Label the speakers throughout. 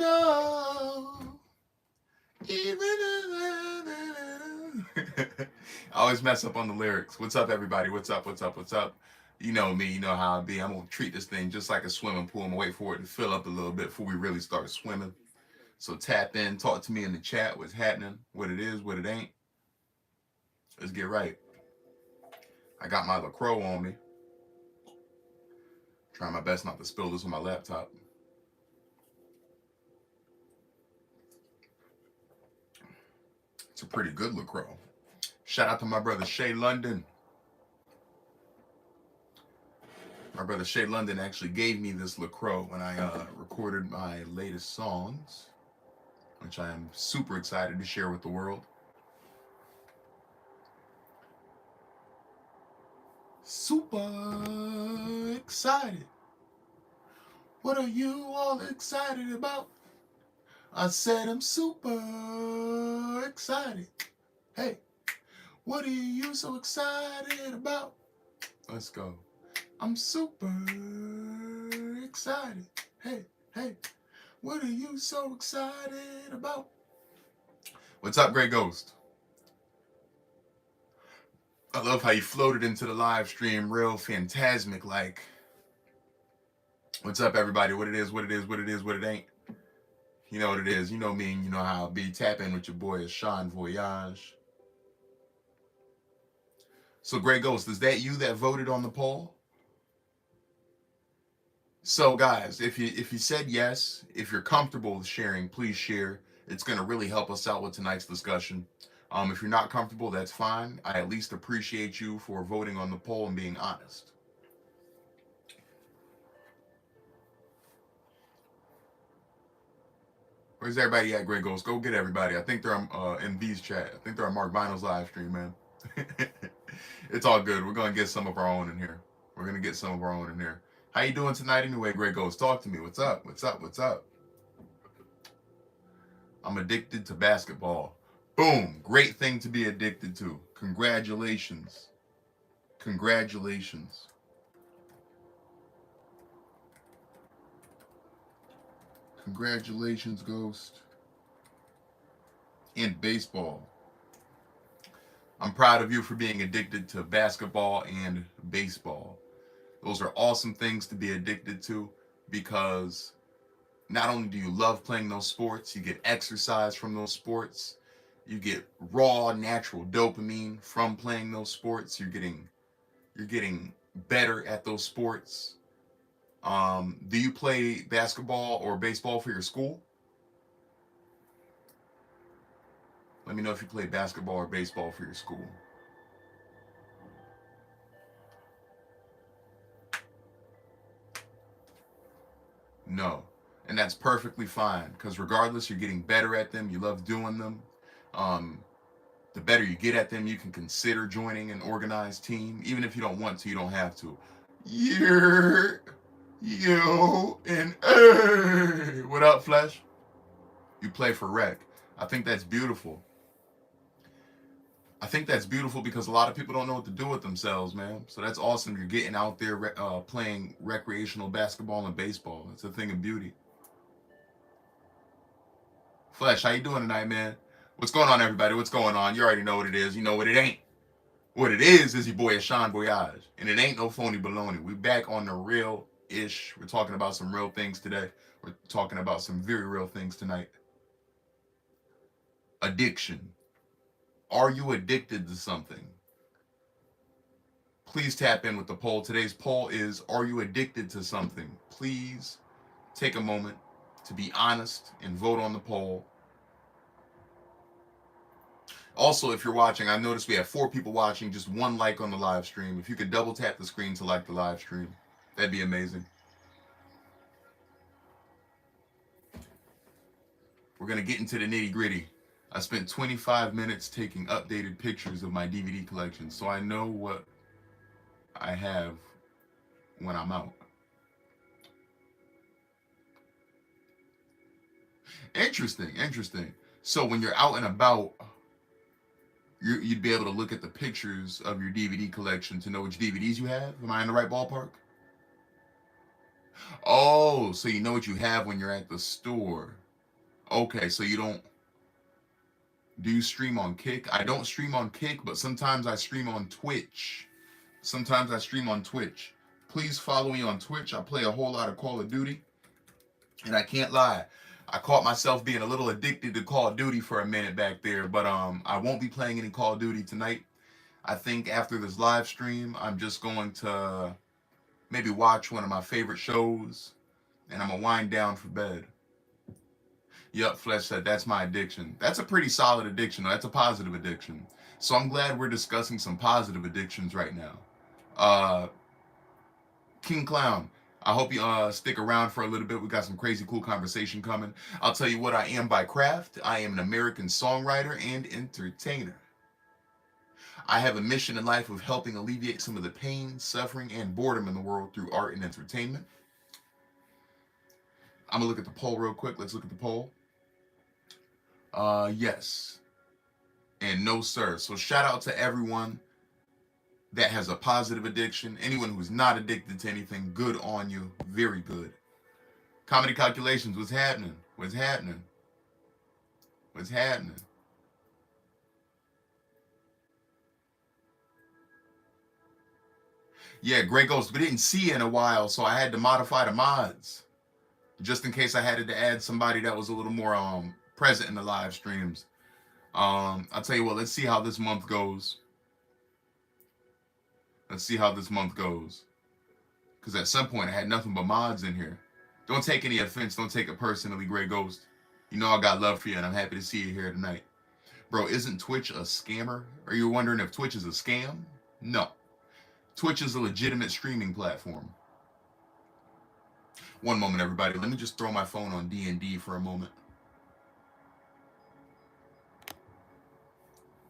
Speaker 1: know, even I always mess up on the lyrics. What's up, everybody? What's up? What's up? What's up? You know me. You know how I be. I'm gonna treat this thing just like a swimming pool. I'm gonna wait for it to fill up a little bit before we really start swimming. So tap in, talk to me in the chat. What's happening? What it is? What it ain't? Let's get right. I got my LaCroix on me. Trying my best not to spill this on my laptop. It's a pretty good LaCroix. Shout out to my brother Shay London. My brother Shay London actually gave me this LaCroix when I recorded my latest songs, which I am super excited to share with the world. Super excited. What are you all excited about? I said I'm super excited. Hey, what are you so excited about? Let's go. I'm super excited. Hey, hey, what are you so excited about? What's up, Grey Ghost? I love how you floated into the live stream real phantasmic like. What's up, everybody? What it is, what it is, what it is, what it ain't. You know what it is. You know me and you know how I be. Tap in with your boy, Sean Voyage. So, Grey Ghost, is that you that voted on the poll? So, guys, if you said yes, if you're comfortable with sharing, please share. It's going to really help us out with tonight's discussion. If you're not comfortable, that's fine. I at least appreciate you for voting on the poll and being honest. Where's everybody at, Grey Ghost? Go get everybody. I think they're in B's chat. I think they're on Mark Vinyl's live stream, man. It's all good. We're going to get some of our own in here. We're going to get some of our own in here. How you doing tonight anyway, Grey Ghost? Talk to me. What's up? What's up? What's up? I'm addicted to basketball. Boom. Great thing to be addicted to. Congratulations. Congratulations. Congratulations, Ghost. And baseball. I'm proud of you for being addicted to basketball and baseball. Those are awesome things to be addicted to because not only do you love playing those sports, you get exercise from those sports, you get raw, natural dopamine from playing those sports. You're getting better at those sports. Do you play basketball or baseball for your school? Let me know if you play basketball or baseball for your school. No. And that's perfectly fine because regardless, you're getting better at them. You love doing them. The better you get at them, you can consider joining an organized team. Even if you don't want to, you don't have to. You're you and hey, what up, Flesh? You play for rec. I think that's beautiful. I think that's beautiful because a lot of people don't know what to do with themselves, man. So that's awesome. You're getting out there playing recreational basketball and baseball. It's a thing of beauty. Flesh, how you doing tonight, man? What's going on, everybody? What's going on? You already know what it is. You know what it ain't. What it is your boy Sean Voyage. And it ain't no phony baloney. We back on the real-ish. We're talking about some real things today. We're talking about some very real things tonight. Addiction. Are you addicted to something? Please tap in with the poll. Today's poll is, are you addicted to something? Please take a moment to be honest and vote on the poll. Also, if you're watching, I noticed we have 4 people watching, just 1 like on the live stream. If you could double tap the screen to like the live stream, that'd be amazing. We're going to get into the nitty gritty. I spent 25 minutes taking updated pictures of my DVD collection, so I know what I have when I'm out. Interesting. So when you're out and about, you'd be able to look at the pictures of your DVD collection to know which DVDs you have? Am I in the right ballpark? Oh, so you know what you have when you're at the store. Okay, so you don't do you stream on Kick? I don't stream on Kick, but sometimes I stream on Twitch. Sometimes I stream on Twitch. Please follow me on Twitch. I play a whole lot of Call of Duty, and I can't lie, I caught myself being a little addicted to Call of Duty for a minute back there, but I won't be playing any Call of Duty tonight. I think after this live stream, I'm just going to maybe watch one of my favorite shows, and I'm gonna wind down for bed. Yup, Flesh said that's my addiction. That's a pretty solid addiction. That's a positive addiction. So I'm glad we're discussing some positive addictions right now. Uh, King Clown, I hope you stick around for a little bit. We got some crazy cool conversation coming. I'll tell you what I am by craft. I am an American songwriter and entertainer. I have a mission in life of helping alleviate some of the pain, suffering, and boredom in the world through art and entertainment. I'm gonna look at the poll real quick. Let's look at the poll. Yes. And no, sir. So shout out to everyone that has a positive addiction. Anyone who's not addicted to anything, good on you. Very good. Comedy Calculations, what's happening? What's happening? What's happening? Yeah, Grey Ghost, we didn't see you in a while, so I had to modify the mods. Just in case I had to add somebody that was a little more present in the live streams. I'll tell you what, let's see how this month goes. Let's see how this month goes. Because at some point I had nothing but mods in here. Don't take any offense. Don't take it personally, Grey Ghost. You know I got love for you, and I'm happy to see you here tonight. Bro, isn't Twitch a scammer? Are you wondering if Twitch is a scam? No. Twitch is a legitimate streaming platform. One moment, everybody. Let me just throw my phone on D&D for a moment.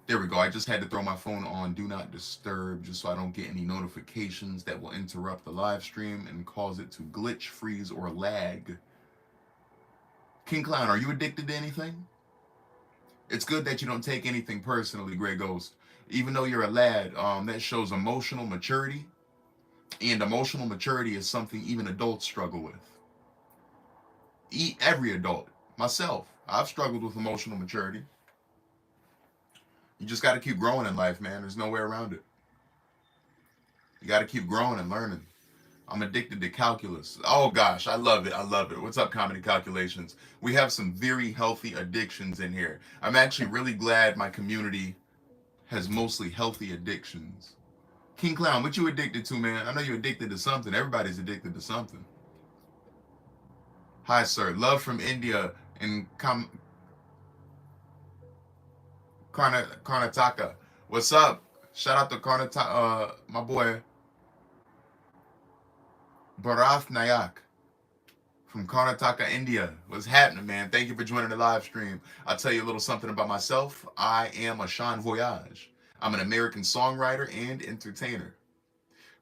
Speaker 1: There we go. I just had to throw my phone on Do Not Disturb just so I don't get any notifications that will interrupt the live stream and cause it to glitch, freeze, or lag. King Clown, are you addicted to anything? It's good that you don't take anything personally, Grey Ghost. Even though you're a lad, that shows emotional maturity. And emotional maturity is something even adults struggle with. Every adult, myself, I've struggled with emotional maturity. You just got to keep growing in life, man. There's no way around it. You got to keep growing and learning. I'm addicted to calculus. Oh gosh, I love it. I love it. What's up, Comedy Calculations? We have some very healthy addictions in here. I'm actually really glad my community has mostly healthy addictions. King Clown, what you addicted to, man? I know you're addicted to something. Everybody's addicted to something. Hi, sir. Love from India and Karnataka. What's up? Shout out to Karnataka, my boy Bharath Nayak from Karnataka, India. What's happening, man? Thank you for joining the live stream. I'll tell you a little something about myself. I am a Sean Voyage. I'm an American songwriter and entertainer.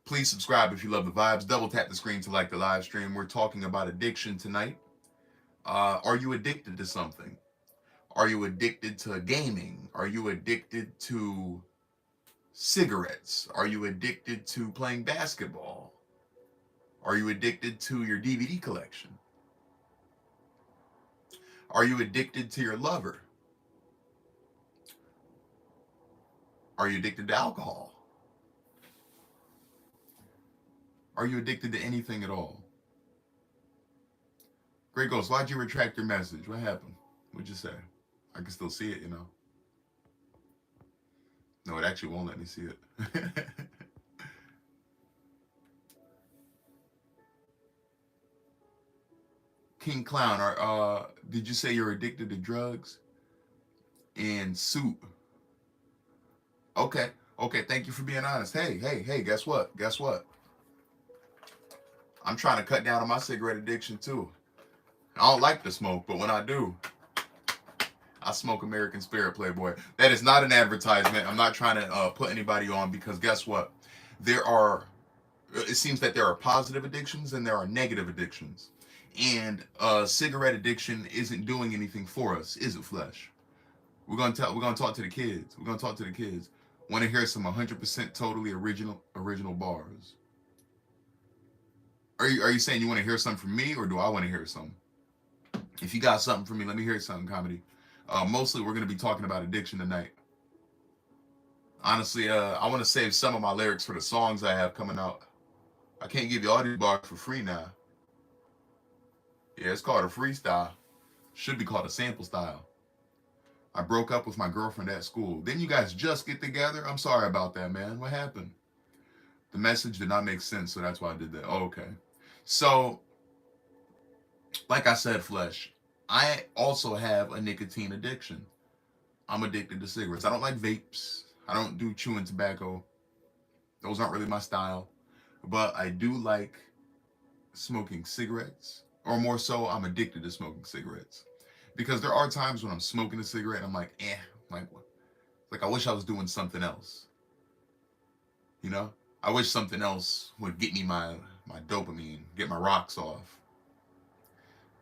Speaker 1: Please subscribe if you love the vibes. Double tap the screen to like the live stream. We're talking about addiction tonight. Are you addicted to something? Are you addicted to gaming? Are you addicted to cigarettes? Are you addicted to playing basketball? Are you addicted to your DVD collection? Are you addicted to your lover? Are you addicted to alcohol? Are you addicted to anything at all? Great Ghost, why'd you retract your message? What happened? What'd you say? I can still see it, you know. No, it actually won't let me see it. King Clown, did you say you're addicted to drugs and soup? Okay, thank you for being honest. Hey, guess what? I'm trying to cut down on my cigarette addiction too. I don't like to smoke, but when I do, I smoke American Spirit, Playboy. That is not an advertisement. I'm not trying to put anybody on, because guess what? It seems that there are positive addictions and there are negative addictions. And cigarette addiction isn't doing anything for us, is it, Flesh? We're gonna talk to the kids. Want to hear some 100% totally original bars? Are you saying you want to hear some from me, or do I want to hear some? If you got something for me, let me hear something, comedy. Mostly, we're going to be talking about addiction tonight. Honestly, I want to save some of my lyrics for the songs I have coming out. I can't give you all these bars for free now. Yeah, it's called a freestyle. Should be called a sample style. I broke up with my girlfriend at school. Didn't you guys just get together? I'm sorry about that, man. What happened? The message did not make sense, so that's why I did that. Oh, okay. So, like I said, Flesh, I also have a nicotine addiction. I'm addicted to cigarettes. I don't like vapes. I don't do chewing tobacco. Those aren't really my style. But I do like smoking cigarettes. Or more so, I'm addicted to smoking cigarettes. Because there are times when I'm smoking a cigarette and I'm like, like I wish I was doing something else. You know? I wish something else would get me my dopamine, get my rocks off.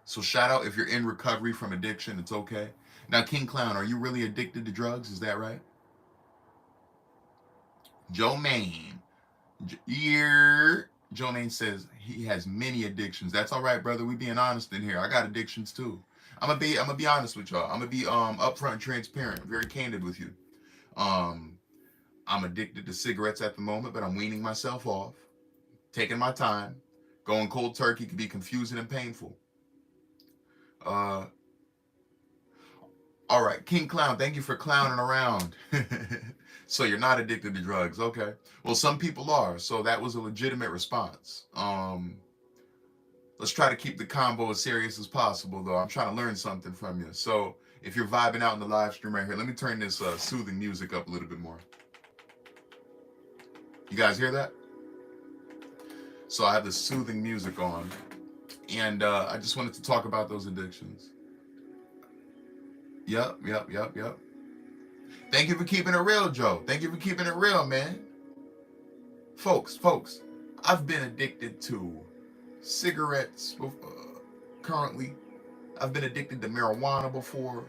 Speaker 1: So shout out if you're in recovery from addiction, it's okay. Now, King Clown, are you really addicted to drugs? Is that right? Joe Main. Joe Main says he has many addictions. That's all right, brother. We being honest in here. I got addictions too. I'm gonna be honest with y'all. I'm gonna be upfront, transparent, very candid with you. Um, I'm addicted to cigarettes at the moment, but I'm weaning myself off, taking my time. Going cold turkey can be confusing and painful. Uh, all right, King Clown, thank you for clowning around. So you're not addicted to drugs, okay? Well, some people are, so that was a legitimate response. Let's try to keep the combo as serious as possible, though. I'm trying to learn something from you. So if you're vibing out in the live stream right here, let me turn this soothing music up a little bit more. You guys hear that? So I have this soothing music on, and I just wanted to talk about those addictions. Yep. Thank you for keeping it real, Joe. Thank you for keeping it real, man. Folks, I've been addicted to cigarettes currently. I've been addicted to marijuana before.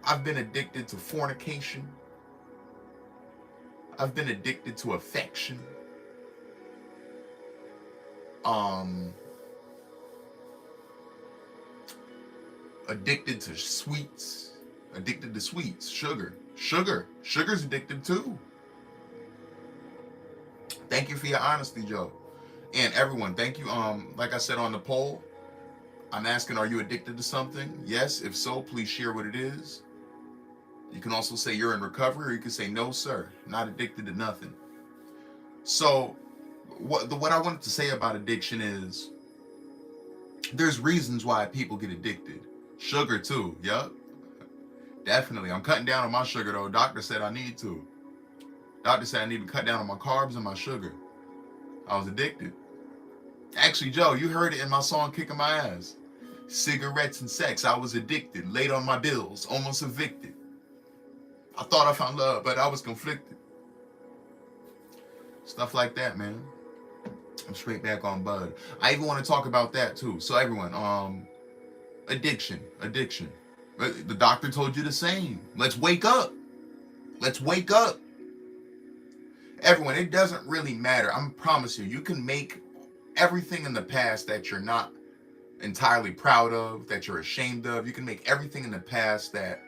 Speaker 1: I've been addicted to fornication. I've been addicted to affection. Addicted to sweets. Addicted to sweets. Sugar's addicted too. Thank you for your honesty, Joe. And everyone, thank you. Like I said on the poll, I'm asking, are you addicted to something? Yes. If so, please share what it is. You can also say you're in recovery, or you can say, no, sir, not addicted to nothing. So what I wanted to say about addiction is there's reasons why people get addicted. Sugar too. Yep. Definitely. I'm cutting down on my sugar though. Doctor said I need to. Doctor said I need to cut down on my carbs and my sugar. I was addicted. Actually, Joe, you heard it in my song Kicking My Ass. Cigarettes and sex. I was addicted. Late on my bills. Almost evicted. I thought I found love, but I was conflicted. Stuff like that, man. I'm straight back on bud. I even want to talk about that too. So everyone, addiction. The doctor told you the same. Let's wake up. Everyone, it doesn't really matter. I promise you, you can make everything in the past that you're not entirely proud of, that you're ashamed of. You can make everything in the past that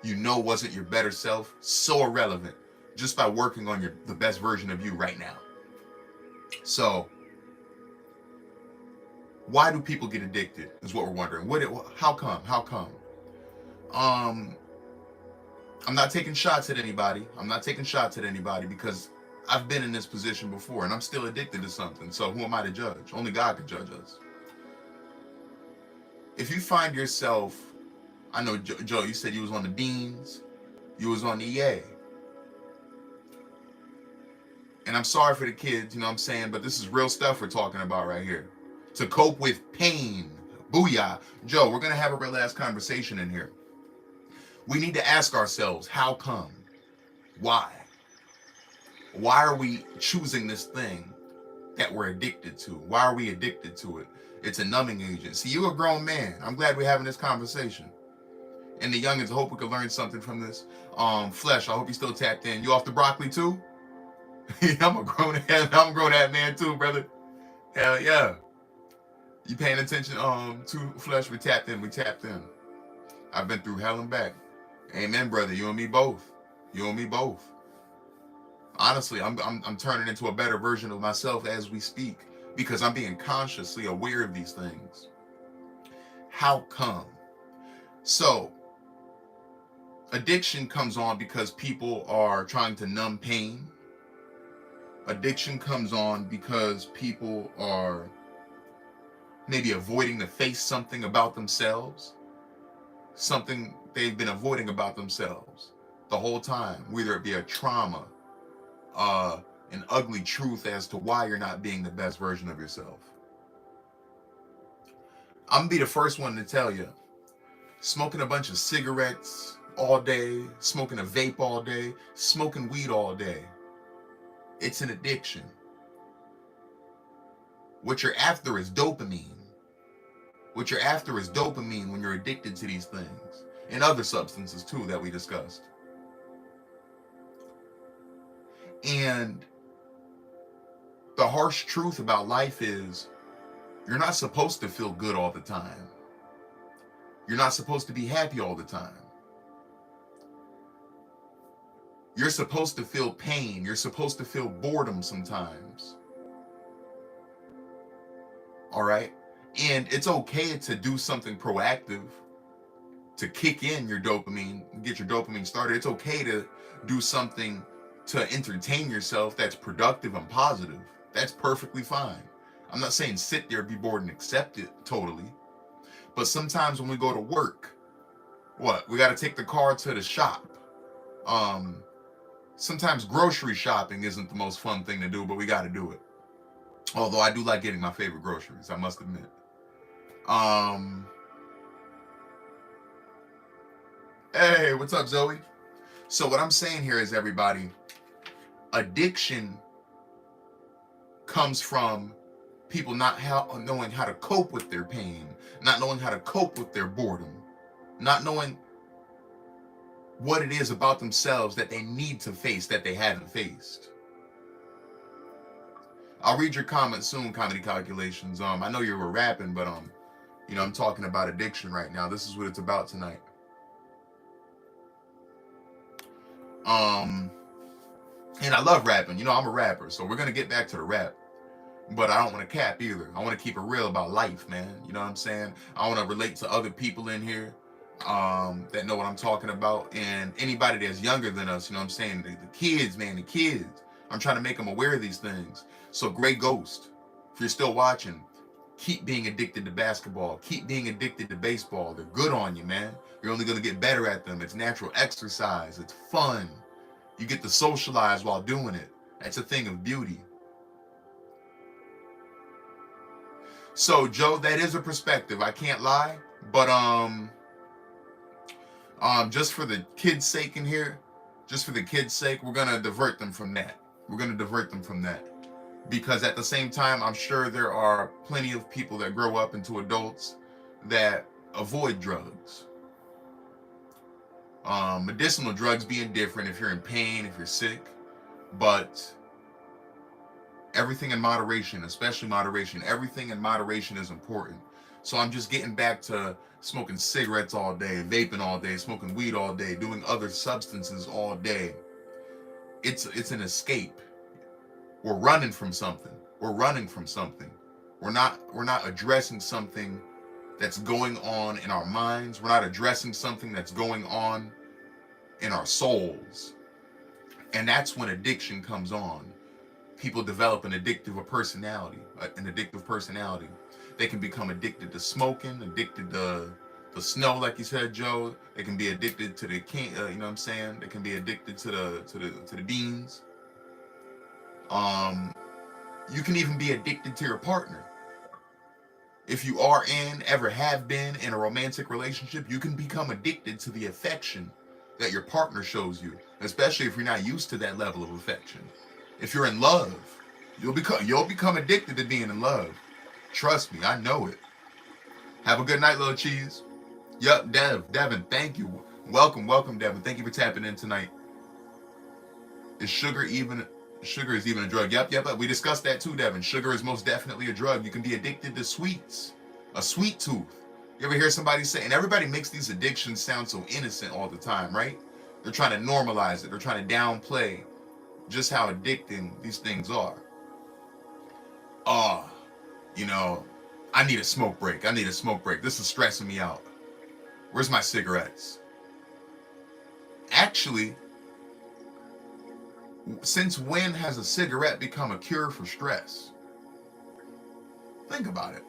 Speaker 1: you know wasn't your better self so irrelevant just by working on the best version of you right now. So, why do people get addicted is what we're wondering. How come? I'm not taking shots at anybody. Because I've been in this position before and I'm still addicted to something. So who am I to judge? Only God can judge us. If you find yourself, I know, Joe, you said you was on the Beans, you was on the EA. And I'm sorry for the kids, you know what I'm saying? But this is real stuff we're talking about right here. To cope with pain. Booyah. Joe, we're going to have a real ass conversation in here. We need to ask ourselves, how come? Why? Why are we choosing this thing that we're addicted to? Why are we addicted to it? It's a numbing agent. See, you're a grown man. I'm glad we're having this conversation. And the youngins, I hope we can learn something from this. Flesh, I hope you still tapped in. You off the broccoli too? I'm a grown ass man too, brother. Hell yeah. You paying attention? To Flesh, we tapped in. We tapped in. I've been through hell and back. Amen, brother. You and me both. You and me both. Honestly, I'm turning into a better version of myself as we speak because I'm being consciously aware of these things. How come? So, addiction comes on because people are trying to numb pain. Addiction comes on because people are maybe avoiding to face something about themselves, something they've been avoiding about themselves the whole time, whether it be a trauma, an ugly truth as to why you're not being the best version of yourself. I'm gonna be the first one to tell you, smoking a bunch of cigarettes all day, smoking a vape all day, smoking weed all day, it's an addiction. What you're after is dopamine. What you're after is dopamine when you're addicted to these things and other substances too that we discussed. And the harsh truth about life is you're not supposed to feel good all the time. You're not supposed to be happy all the time. You're supposed to feel pain. You're supposed to feel boredom sometimes. All right? And it's okay to do something proactive to kick in your dopamine, get your dopamine started. It's okay to do something to entertain yourself that's productive and positive. That's perfectly fine. I'm not saying sit there, be bored, and accept it totally. But sometimes when we go to work, we got to take the car to the shop. Sometimes grocery shopping isn't the most fun thing to do, but we got to do it. Although I do like getting my favorite groceries, I must admit. Hey, what's up, Zoe? So what I'm saying here is, everybody, addiction comes from people not knowing how to cope with their pain, not knowing how to cope with their boredom, not knowing what it is about themselves that they need to face that they haven't faced. I'll read your comments soon, Comedy Calculations. I know you were rapping, but I'm talking about addiction right now. This is what it's about tonight. And I love rapping. I'm a rapper, so we're gonna get back to the rap. But I don't want to cap either. I want to keep it real about life, man. You know what I'm saying? I want to relate to other people in here that know what I'm talking about. And anybody that's younger than us, you know what I'm saying? The kids, man, the kids. I'm trying to make them aware of these things. So Grey Ghost, if you're still watching, keep being addicted to basketball. Keep being addicted to baseball. They're good on you, man. You're only going to get better at them. It's natural exercise. It's fun. You get to socialize while doing it. That's a thing of beauty. So, Joe, that is a perspective. I can't lie, but just for the kids' sake in here, we're gonna divert them from that. Because at the same time, I'm sure there are plenty of people that grow up into adults that avoid drugs. Medicinal drugs being different if you're in pain, if you're sick, but everything in moderation, especially moderation. Everything in moderation is important. So I'm just getting back to smoking cigarettes all day, vaping all day, smoking weed all day, doing other substances all day. It's an escape. We're running from something. We're not addressing something that's going on in our minds. We're not addressing something that's going on in our souls. And that's when addiction comes on. People develop an addictive personality. They can become addicted to smoking, addicted to the snow, like you said, Joe. They can be addicted to the you know what I'm saying? They can be addicted to the beans. You can even be addicted to your partner. If you ever have been in a romantic relationship, you can become addicted to the affection that your partner shows you, especially if you're not used to that level of affection. If you're in love, you'll become addicted to being in love. Trust me, I know it. Have a good night, little cheese. Yup, Devin, thank you. Welcome, Devin. Thank you for tapping in tonight. Is sugar is even a drug? Yep. We discussed that too, Devin. Sugar is most definitely a drug. You can be addicted to sweets. A sweet tooth. You ever hear somebody say, and everybody makes these addictions sound so innocent all the time, right? They're trying to normalize it. They're trying to downplay just how addicting these things are. Oh, you know, I need a smoke break. I need a smoke break. This is stressing me out. Where's my cigarettes? Actually, since when has a cigarette become a cure for stress? Think about it.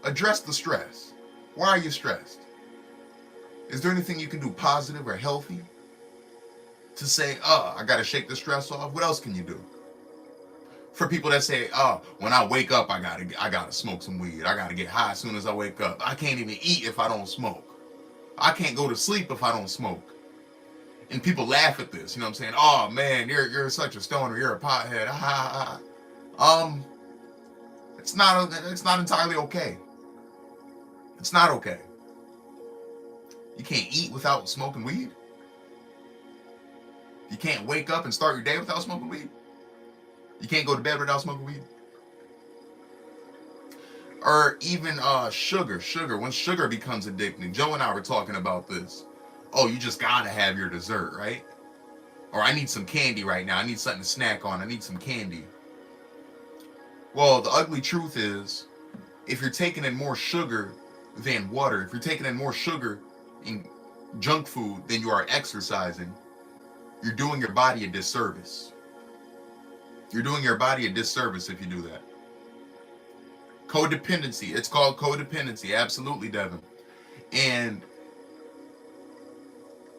Speaker 1: Address the stress. Why are you stressed? Is there anything you can do positive or healthy to say, I gotta shake the stress off? What else can you do? For people that say, when I wake up, I gotta smoke some weed. I gotta get high as soon as I wake up. I can't even eat if I don't smoke. I can't go to sleep if I don't smoke. And people laugh at this, you know what I'm saying? Oh man, you're such a stoner, you're a pothead. It's not entirely okay. It's not okay. You can't eat without smoking weed. You can't wake up and start your day without smoking weed. You can't go to bed without smoking weed. Or even sugar. When sugar becomes addicting. Joe and I were talking about this. Oh, you just gotta have your dessert, right? Or I need some candy right now. I need something to snack on. I need some candy. Well, the ugly truth is, if you're taking in more sugar than water, if you're taking in more sugar in junk food than you are exercising, you're doing your body a disservice. You're doing your body a disservice if you do that. Codependency. It's called codependency. Absolutely, Devin. And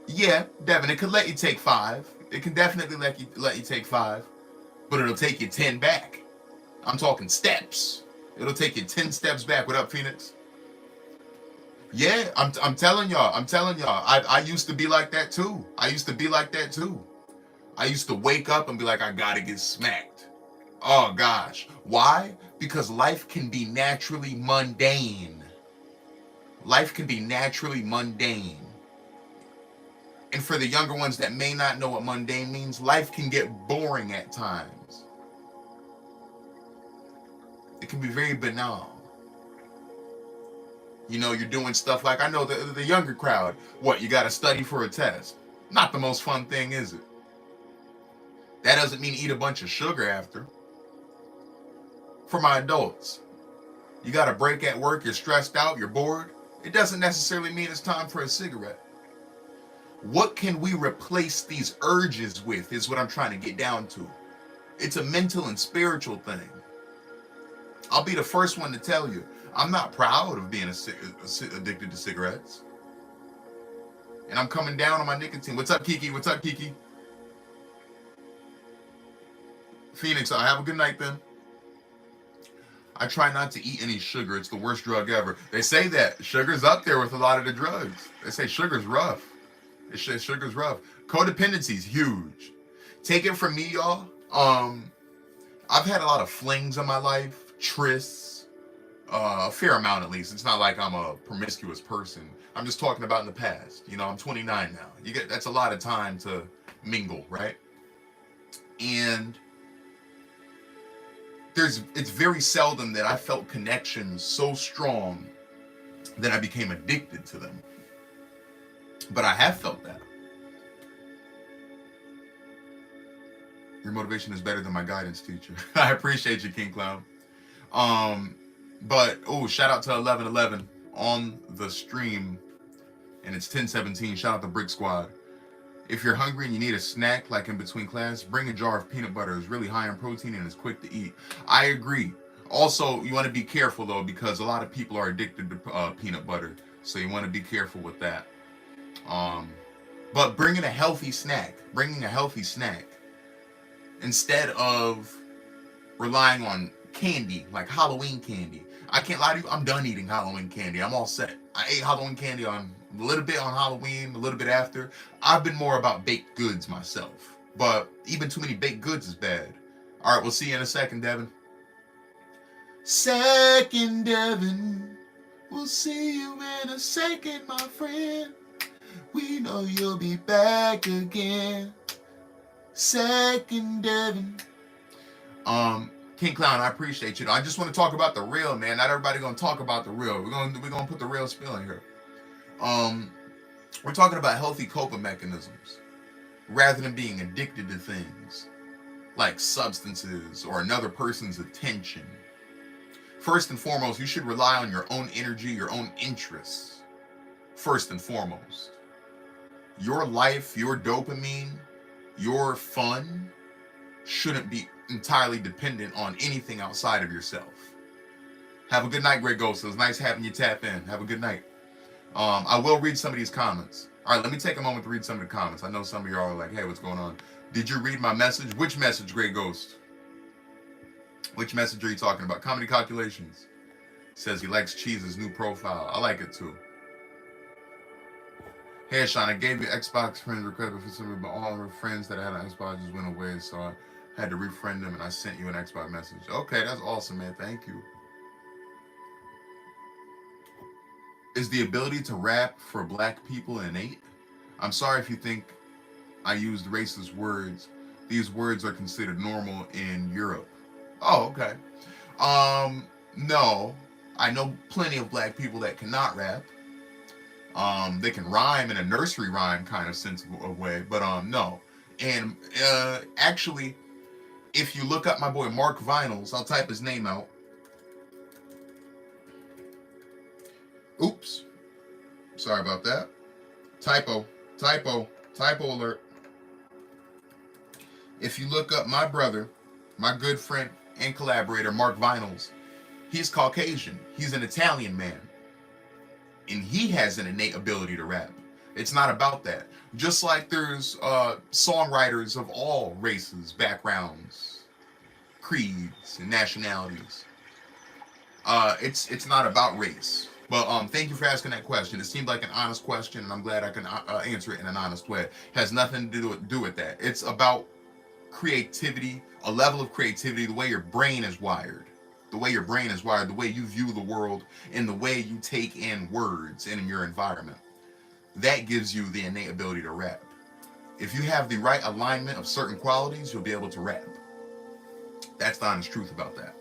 Speaker 1: yeah, Devin, it could let you take 5. It can definitely let you take 5, but it'll take you 10 back. I'm talking steps. It'll take you 10 steps back. What up, Phoenix? Yeah, I'm telling y'all. I used to be like that too. I used to wake up and be like, I gotta get smacked. Oh gosh. Why? Because life can be naturally mundane. Life can be naturally mundane. And for the younger ones that may not know what mundane means, life can get boring at times. It can be very banal. You know, you're doing stuff like, I know the younger crowd, what, you gotta study for a test. Not the most fun thing, is it? That doesn't mean eat a bunch of sugar after. For my adults, you got a break at work, you're stressed out, you're bored. It doesn't necessarily mean it's time for a cigarette. What can we replace these urges with is what I'm trying to get down to. It's a mental and spiritual thing. I'll be the first one to tell you, I'm not proud of being addicted to cigarettes. And I'm coming down on my nicotine. What's up, Kiki? What's up, Kiki? Phoenix, I have a good night then. I try not to eat any sugar. It's the worst drug ever. They say that sugar's up there with a lot of the drugs. They say sugar's rough. They say sugar's rough. Codependency's huge. Take it from me, y'all. I've had a lot of flings in my life, trysts, a fair amount at least. It's not like I'm a promiscuous person. I'm just talking about in the past. You know, I'm 29 now. That's a lot of time to mingle, right? And it's very seldom that I felt connections so strong that I became addicted to them. But I have felt that. Your motivation is better than my guidance teacher. I appreciate you, King Clown. But shout out to 1111 on the stream, and it's 1017. Shout out to Brick Squad. If you're hungry and you need a snack, like in between class, bring a jar of peanut butter. It's really high in protein and it's quick to eat. I agree. Also, you want to be careful though, because a lot of people are addicted to peanut butter, so you want to be careful with that. But bringing a healthy snack instead of relying on candy, like Halloween candy. I can't lie to you, I'm done eating Halloween candy. I'm all set. I ate Halloween candy on a little bit on Halloween, a little bit after. I've been more about baked goods myself, but even too many baked goods is bad. All right, we'll see you in a second, Devin. Second, Devin. We'll see you in a second, my friend. We know you'll be back again. Second, Devin. King Clown, I appreciate you. I just want to talk about the real, man. Not everybody gonna talk about the real. We're gonna put the real spill in here. Um, we're talking about healthy coping mechanisms rather than being addicted to things like substances or another person's attention. First and foremost, you should rely on your own energy, your own interests. First and foremost, your life, your dopamine, your fun shouldn't be entirely dependent on anything outside of yourself. Have a good night, Grey Ghost. It was nice having you tap in. Have a good night. I will read some of these comments. All right, let me take a moment to read some of the comments. I know some of y'all are like, hey, what's going on? Did you read my message? Which message, Grey Ghost? Which message are you talking about? Comedy Calculations says he likes Cheese's new profile. I like it too. Hey, Sean, I gave you Xbox friends request for some, but all of her friends that I had on Xbox just went away, so I had to refriend them, and I sent you an Xbox message. Okay, that's awesome, man. Thank you. Is the ability to rap for black people innate? I'm sorry if you think I used racist words. These words are considered normal in Europe. Oh, okay. No. I know plenty of black people that cannot rap. They can rhyme in a nursery rhyme kind of sense of way, but no. And actually, if you look up my boy Mark Vinyls, I'll type his name out. Oops. Sorry about that. Typo alert. If you look up my brother, my good friend and collaborator, Mark Vinyls, he's Caucasian. He's an Italian man. And he has an innate ability to rap. It's not about that. Just like there's songwriters of all races, backgrounds, creeds, and nationalities. It's not about race. But thank you for asking that question. It seemed like an honest question, and I'm glad I can answer it in an honest way. It has nothing to do with that. It's about creativity, a level of creativity, the way your brain is wired. The way your brain is wired, the way you view the world, and the way you take in words in your environment. That gives you the innate ability to rap. If you have the right alignment of certain qualities, you'll be able to rap. That's the honest truth about that.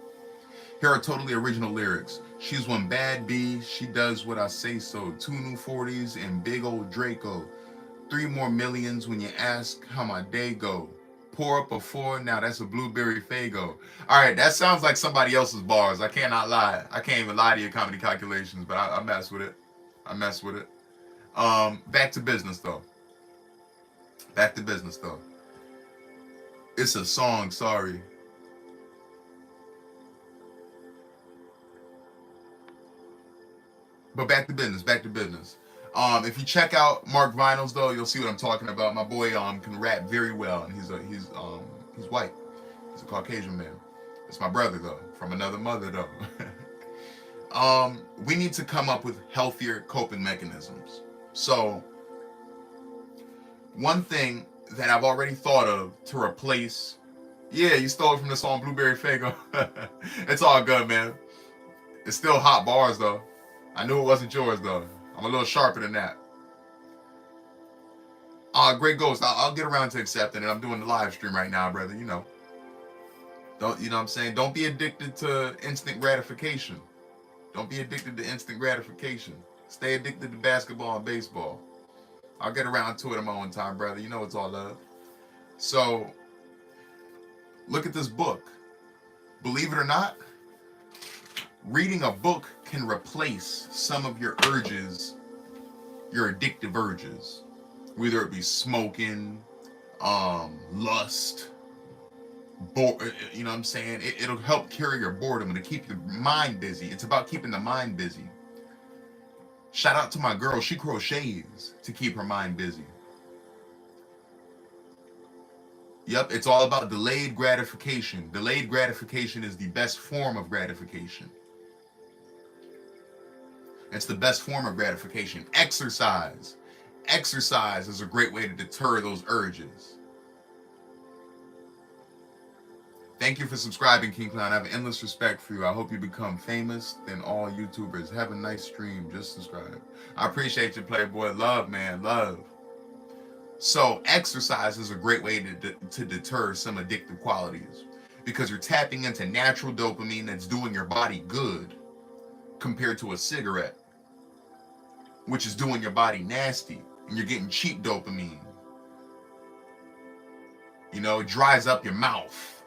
Speaker 1: Here are totally original lyrics. She's one bad bee, she does what I say so. 2 new 40s and big old Draco. 3 more millions when you ask how my day go. Pour up a 4, now that's a blueberry Fago. All right, that sounds like somebody else's bars. I cannot lie. I can't even lie to your Comedy Calculations, but I mess with it. I mess with it. Back to business though. It's a song, sorry. But back to business. If you check out Mark Vinyls though, you'll see what I'm talking about. My boy can rap very well, and he's white. He's a Caucasian man. It's my brother though, from another mother though. We need to come up with healthier coping mechanisms. So one thing that I've already thought of to replace, yeah, you stole it from the song Blueberry Fago. It's all good, man. It's still hot bars though. I knew it wasn't yours though. I'm a little sharper than that. Great Ghost, I'll get around to accepting it. I'm doing the live stream right now, brother. You know what I'm saying? Don't be addicted to instant gratification. Stay addicted to basketball and baseball. I'll get around to it in my own time, brother. You know it's all love. So, look at this book. Believe it or not, reading a book can replace some of your urges, your addictive urges, whether it be smoking, lust, you know what I'm saying? It'll help carry your boredom and to keep your mind busy. It's about keeping the mind busy. Shout out to my girl, she crochets to keep her mind busy. Yep, it's all about delayed gratification. Delayed gratification is the best form of gratification. It's the best form of gratification. Exercise. Exercise is a great way to deter those urges. Thank you for subscribing, King Clown. I have endless respect for you. I hope you become famous than all YouTubers. Have a nice stream. Just subscribe. I appreciate you, Playboy. Love, man. Love. So exercise is a great way to deter some addictive qualities. because you're tapping into natural dopamine that's doing your body good compared to a cigarette, which is doing your body nasty, and you're getting cheap dopamine. You know, it dries up your mouth.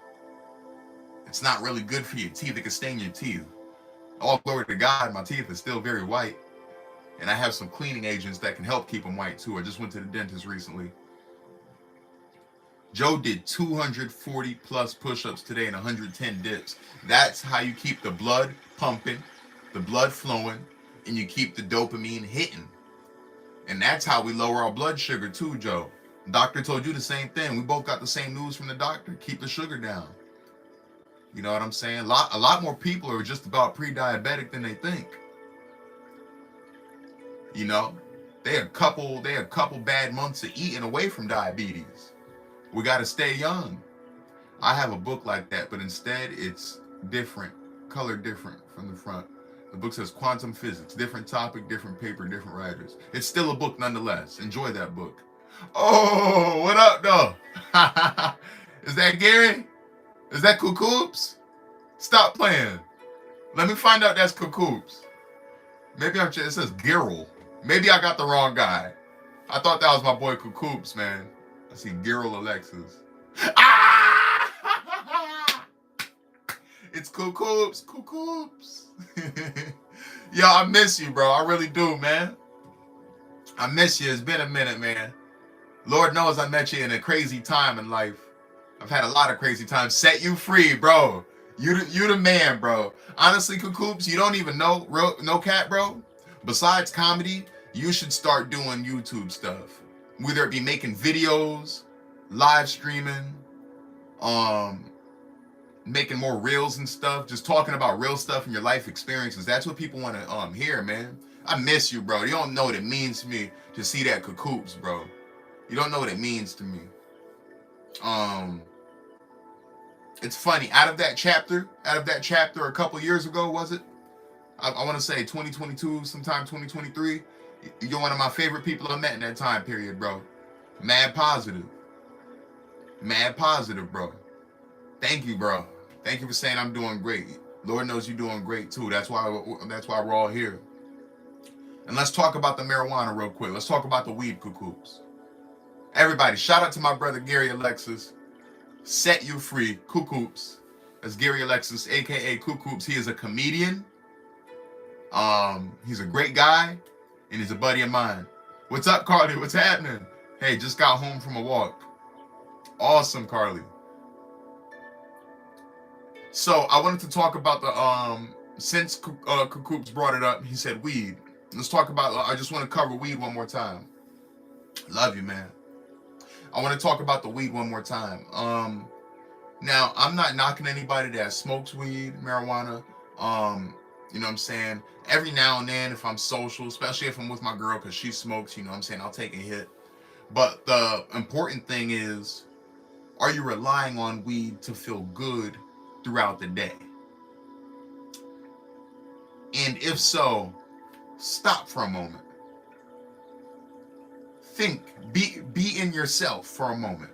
Speaker 1: It's not really good for your teeth. It can stain your teeth. All glory to God, my teeth are still very white. And I have some cleaning agents that can help keep them white too. I just went to the dentist recently. Joe did 240 plus push-ups today and 110 dips. That's how you keep the blood pumping, the blood flowing, and you keep the dopamine hitting. And that's how we lower our blood sugar too, Joe. Doctor told you the same thing. We both got the same news from the doctor. Keep the sugar down. You know what I'm saying? A lot more people are just about pre-diabetic than they think. You know, they a couple bad months of eating away from diabetes. We got to stay young. I have a book like that, but instead it's different, color different from the front. The book says Quantum Physics, different topic, different paper, different writers. It's still a book nonetheless. Enjoy that book. Oh, what up, though? Is that Gary? Is that Kukoops? Stop playing. Let me find out that's Kukoops. Maybe it says Girl. Maybe I got the wrong guy. I thought that was my boy Kukoops, man. I see Girl Alexis. Ah! It's Kukoops. Kukoops. Yo, I miss you, bro. I really do, man. I miss you. It's been a minute, man. Lord knows I met you in a crazy time in life. I've had a lot of crazy times. Set you free, bro. You the man, bro. Honestly, Kukoops, you don't even know, no cat, bro. Besides comedy, you should start doing YouTube stuff. Whether it be making videos, live streaming, making more reels and stuff, just talking about real stuff in your life experiences. That's what people want to hear, man. I miss you, bro. You don't know what it means to me to see that Kukoops, bro. You don't know what it means to me. It's funny. Out of that chapter a couple years ago, was it? I want to say 2022, sometime 2023. You're one of my favorite people I met in that time period, bro. Mad positive, bro. Thank you, bro. Thank you for saying I'm doing great. Lord knows you're doing great too. That's why we're all here. And let's talk about the marijuana real quick. Let's talk about the weed, Kukoops. Everybody, shout out to my brother Gary Alexis. Set you free, Kukoops. That's Gary Alexis, aka Kukoops. He is a comedian. He's a great guy, and he's a buddy of mine. What's up, Carly? What's happening? Hey, just got home from a walk. Awesome, Carly. So I wanted to talk about the since Kukoops brought it up, he said weed. Let's talk about. I just want to cover weed one more time. Love you, man. I want to talk about the weed one more time. Now I'm not knocking anybody that smokes weed, marijuana. You know what I'm saying? Every now and then, if I'm social, especially if I'm with my girl because she smokes, you know what I'm saying, I'll take a hit. But the important thing is, are you relying on weed to feel good throughout the day? And if so, stop for a moment. Think, be in yourself for a moment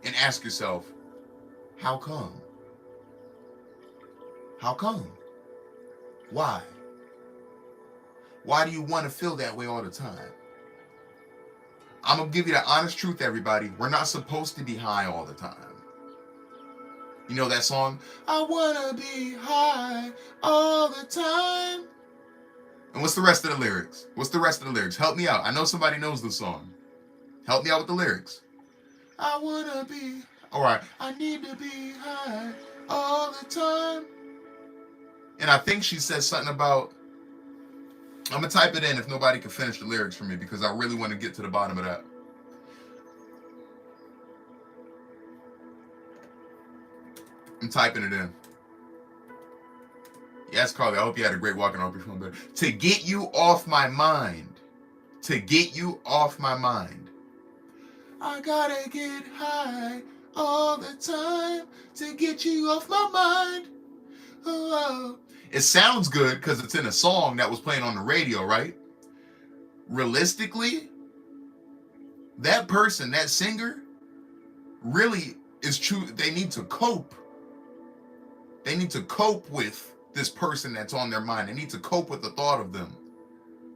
Speaker 1: and ask yourself, how come? How come? Why? Why do you want to feel that way all the time? I'm going to give you the honest truth, everybody. We're not supposed to be high all the time. You know that song? I want to be high all the time. And what's the rest of the lyrics? What's the rest of the lyrics? Help me out. I know somebody knows the song. Help me out with the lyrics. I want to be, all right, I need to be high all the time. And I think she says something about, I'm going to type it in if nobody can finish the lyrics for me because I really want to get to the bottom of that. I'm typing it in. Yes, Carly, I hope you had a great walk and I hope you're feeling better. To get you off my mind. To get you off my mind. I gotta get high all the time to get you off my mind. Oh. It sounds good because it's in a song that was playing on the radio, right? Realistically, that person, that singer, really is true. They need to cope They need to cope with this person that's on their mind. They need to cope with the thought of them.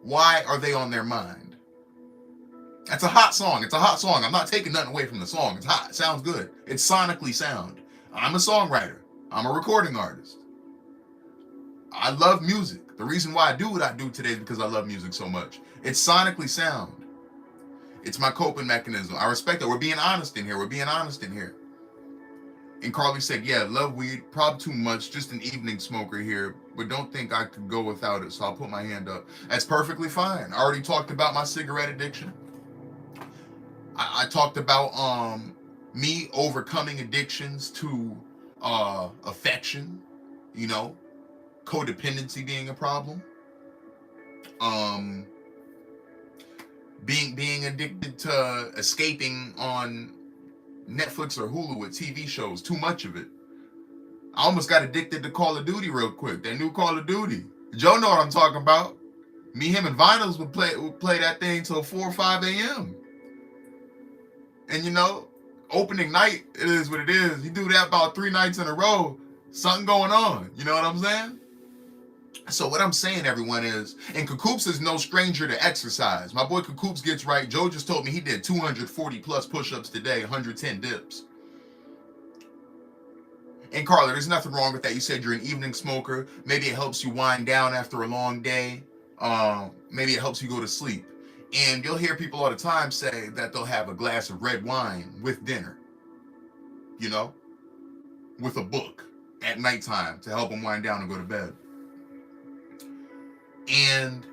Speaker 1: Why are they on their mind? That's a hot song. It's a hot song. I'm not taking nothing away from the song. It's hot. It sounds good. It's sonically sound. I'm a songwriter. I'm a recording artist. I love music. The reason why I do what I do today is because I love music so much. It's sonically sound. It's my coping mechanism. I respect that. We're being honest in here. And Carly said, yeah, love weed, probably too much, just an evening smoker here, but don't think I could go without it, so I'll put my hand up. That's perfectly fine. I already talked about my cigarette addiction. I talked about me overcoming addictions to affection, codependency being a problem. Being addicted to escaping on Netflix or Hulu with TV shows, too much of it. I almost got addicted to Call of Duty real quick. That new Call of Duty. Joe know what I'm talking about. Me, him, and Vinyls would play that thing till 4 or 5 a.m. And opening night, it is what it is. You do that about 3 nights in a row, something going on. You know what I'm saying? So what I'm saying, everyone, is, and Kakoops is no stranger to exercise. My boy Kakoops gets right. Joe just told me he did 240 plus push-ups today, 110 dips. And Carla, there's nothing wrong with that. You said you're an evening smoker. Maybe it helps you wind down after a long day. Maybe it helps you go to sleep. And you'll hear people all the time say that they'll have a glass of red wine with dinner, with a book at nighttime to help them wind down and go to bed. And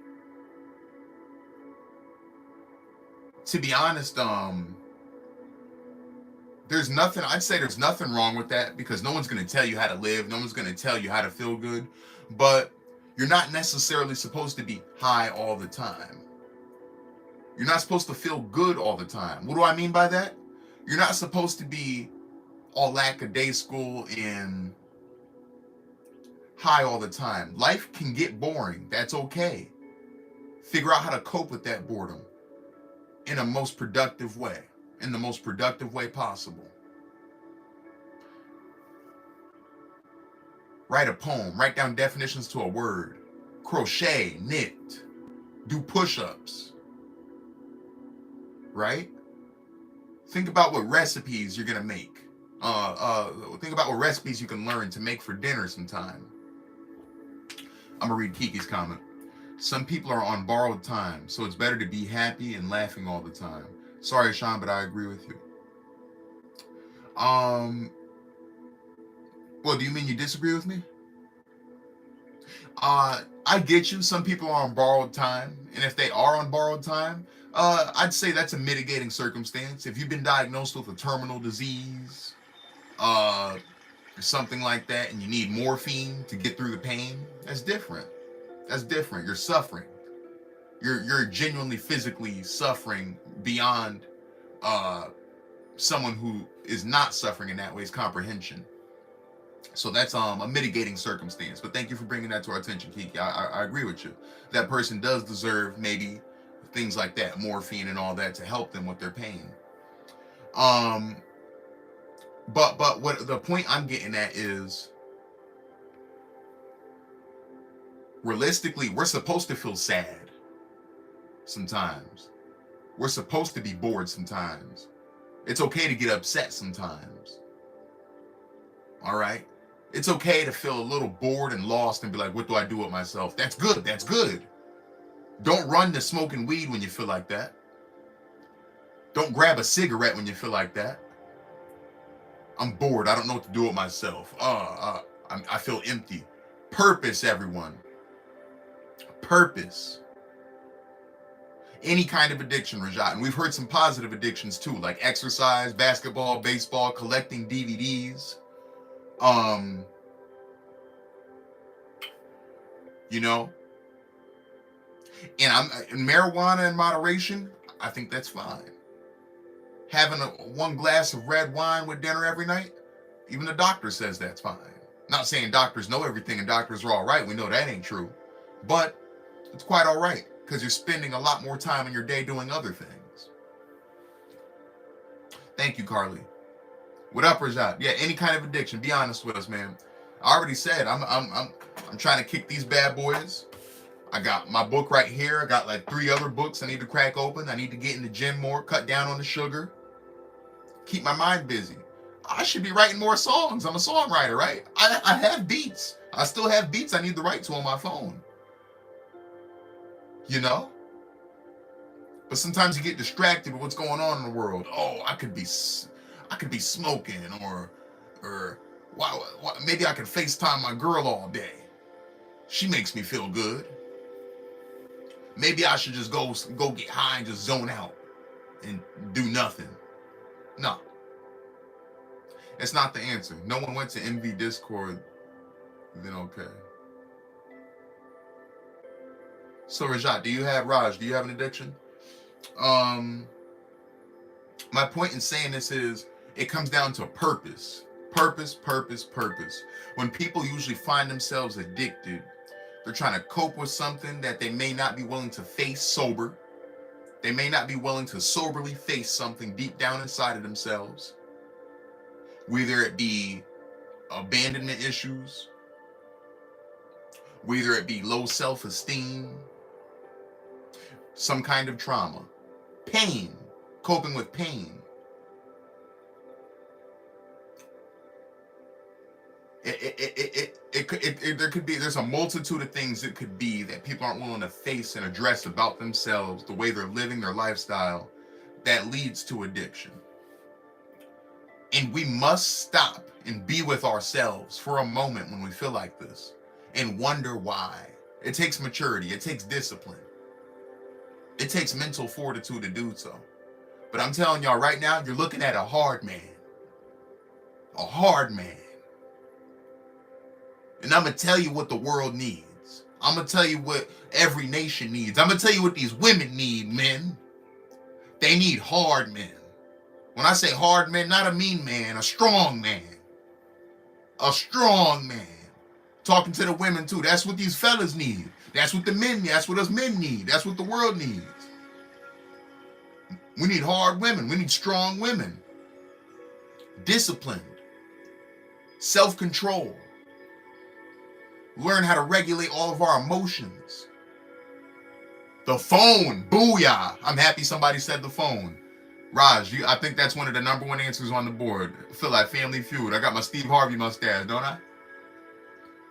Speaker 1: to be honest, there's nothing wrong with that, because no one's going to tell you how to live. No one's going to tell you how to feel good, but you're not necessarily supposed to be high all the time. You're not supposed to feel good all the time. What do I mean by that? You're not supposed to be all lackadaisical and high all the time. Life can get boring. That's okay. Figure out how to cope with that boredom in the most productive way possible. Write a poem. Write down definitions to a word. Crochet, knit, do push-ups. Right? Think about what recipes you're gonna make. Think about what recipes you can learn to make for dinner sometime. I'm gonna read Kiki's comment. Some people are on borrowed time, so it's better to be happy and laughing all the time. Sorry, Sean, but I agree with you. Well, do you mean you disagree with me? I get you. Some people are on borrowed time, and if they are on borrowed time, I'd say that's a mitigating circumstance. If you've been diagnosed with a terminal disease, or something like that, and you need morphine to get through the pain, that's different. You're suffering. You're genuinely physically suffering beyond someone who is not suffering in that way's comprehension. So that's a mitigating circumstance. But thank you for bringing that to our attention, Kiki. I agree with you. That person does deserve maybe things like that, morphine and all that, to help them with their pain. But what the point I'm getting at is, realistically, we're supposed to feel sad sometimes. We're supposed to be bored sometimes. It's okay to get upset sometimes. All right? It's okay to feel a little bored and lost and be like, what do I do with myself? That's good. Don't run to smoking weed when you feel like that. Don't grab a cigarette when you feel like that. I'm bored. I don't know what to do with myself. I feel empty. Purpose, everyone. Purpose. Any kind of addiction, Rajat. And we've heard some positive addictions too, like exercise, basketball, baseball, collecting DVDs. And marijuana in moderation, I think that's fine. Having one glass of red wine with dinner every night, even the doctor says that's fine. Not saying doctors know everything and doctors are all right. We know that ain't true. But it's quite all right, because you're spending a lot more time in your day doing other things. Thank you, Carly. What up, Rajat? Yeah, any kind of addiction. Be honest with us, man. I already said I'm trying to kick these bad boys. I got my book right here. I got like 3 other books I need to crack open. I need to get in the gym more, cut down on the sugar, keep my mind busy. I should be writing more songs. I'm a songwriter, right? I have beats. I still have beats I need to write to on my phone. You know? But sometimes you get distracted with what's going on in the world. Oh, I could be smoking, or wow, maybe I could FaceTime my girl all day. She makes me feel good. Maybe I should just go get high and just zone out and do nothing. No. It's not the answer. No one went to Envy Discord, then okay. So Raj, do you have an addiction? My point in saying this is it comes down to purpose. Purpose. When people usually find themselves addicted, they're trying to cope with something that they may not be willing to face sober. They may not be willing to soberly face something deep down inside of themselves. Whether it be abandonment issues, whether it be low self-esteem, some kind of trauma, pain, coping with pain. There's a multitude of things it could be that people aren't willing to face and address about themselves, the way they're living their lifestyle, that leads to addiction. And we must stop and be with ourselves for a moment when we feel like this and wonder why. It takes maturity. It takes discipline. It takes mental fortitude to do so. But I'm telling y'all right now, you're looking at a hard man. A hard man. And I'm going to tell you what the world needs. I'm going to tell you what every nation needs. I'm going to tell you what these women need, men. They need hard men. When I say hard men, not a mean man, a strong man. A strong man. Talking to the women too. That's what these fellas need. That's what the men need. That's what us men need. That's what the world needs. We need hard women. We need strong women. Disciplined. Self-control. Learn how to regulate all of our emotions. The phone. Booyah. I'm happy somebody said the phone. Raj, I think that's one of the number 1 answers on the board. I feel like Family Feud. I got my Steve Harvey mustache, don't I?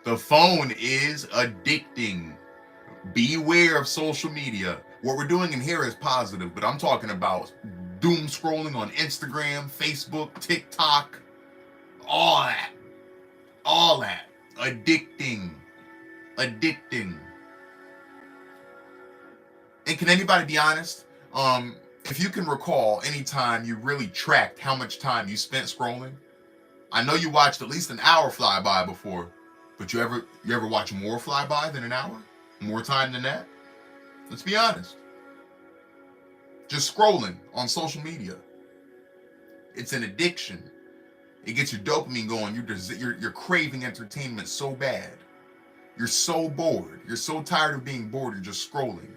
Speaker 1: The phone is addicting. Beware of social media. What we're doing in here is positive, but I'm talking about doom scrolling on Instagram, Facebook, TikTok, all that. All that. Addicting. And can anybody be honest? If you can recall any time you really tracked how much time you spent scrolling, I know you watched at least an hour fly by before, but you ever watch more fly by than an hour? More time than that? Let's be honest. Just scrolling on social media. It's an addiction. It gets your dopamine going. You're craving entertainment so bad. You're so bored. You're so tired of being bored, you're just scrolling.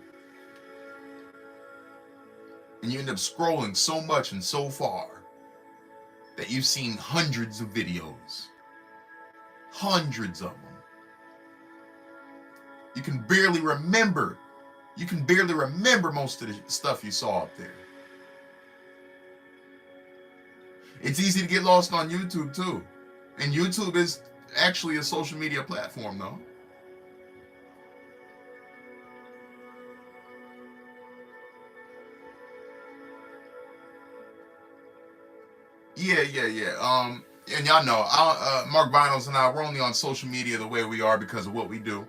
Speaker 1: And you end up scrolling so much and so far that you've seen hundreds of videos. Hundreds of them. You can barely remember most of the stuff you saw up there. It's easy to get lost on YouTube too. And YouTube is actually a social media platform though. Yeah. And y'all know, Mark Vinyls and I, we're only on social media the way we are because of what we do.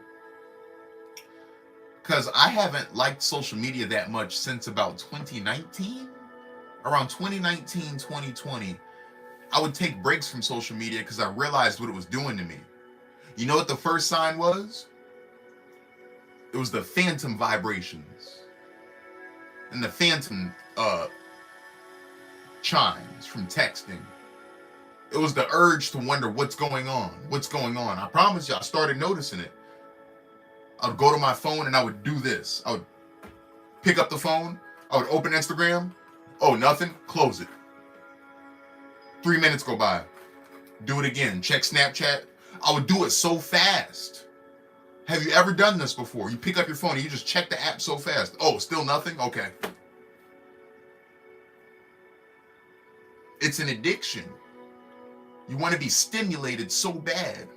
Speaker 1: Because I haven't liked social media that much since about 2019. Around 2019, 2020, I would take breaks from social media because I realized what it was doing to me. You know what the first sign was? It was the phantom vibrations. And the phantom chimes from texting. It was the urge to wonder what's going on. I promise you, I started noticing it. I would go to my phone and I would do this. I would pick up the phone. I would open Instagram. Oh, nothing. Close it. 3 minutes go by. Do it again. Check Snapchat. I would do it so fast. Have you ever done this before? You pick up your phone and you just check the app so fast. Oh, still nothing? Okay. It's an addiction. You want to be stimulated so bad.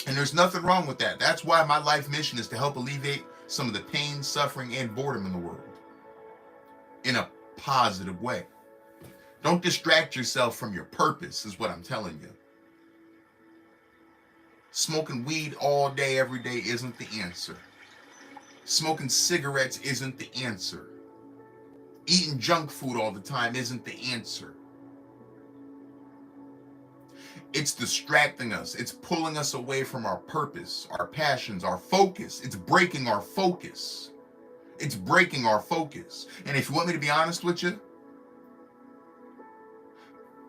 Speaker 1: And there's nothing wrong with that. That's why my life mission is to help alleviate some of the pain, suffering, and boredom in the world in a positive way. Don't distract yourself from your purpose, is what I'm telling you. Smoking weed all day, every day isn't the answer. Smoking cigarettes isn't the answer. Eating junk food all the time isn't the answer. It's distracting us. It's pulling us away from our purpose, our passions, our focus. It's breaking our focus. It's breaking our focus. And if you want me to be honest with you,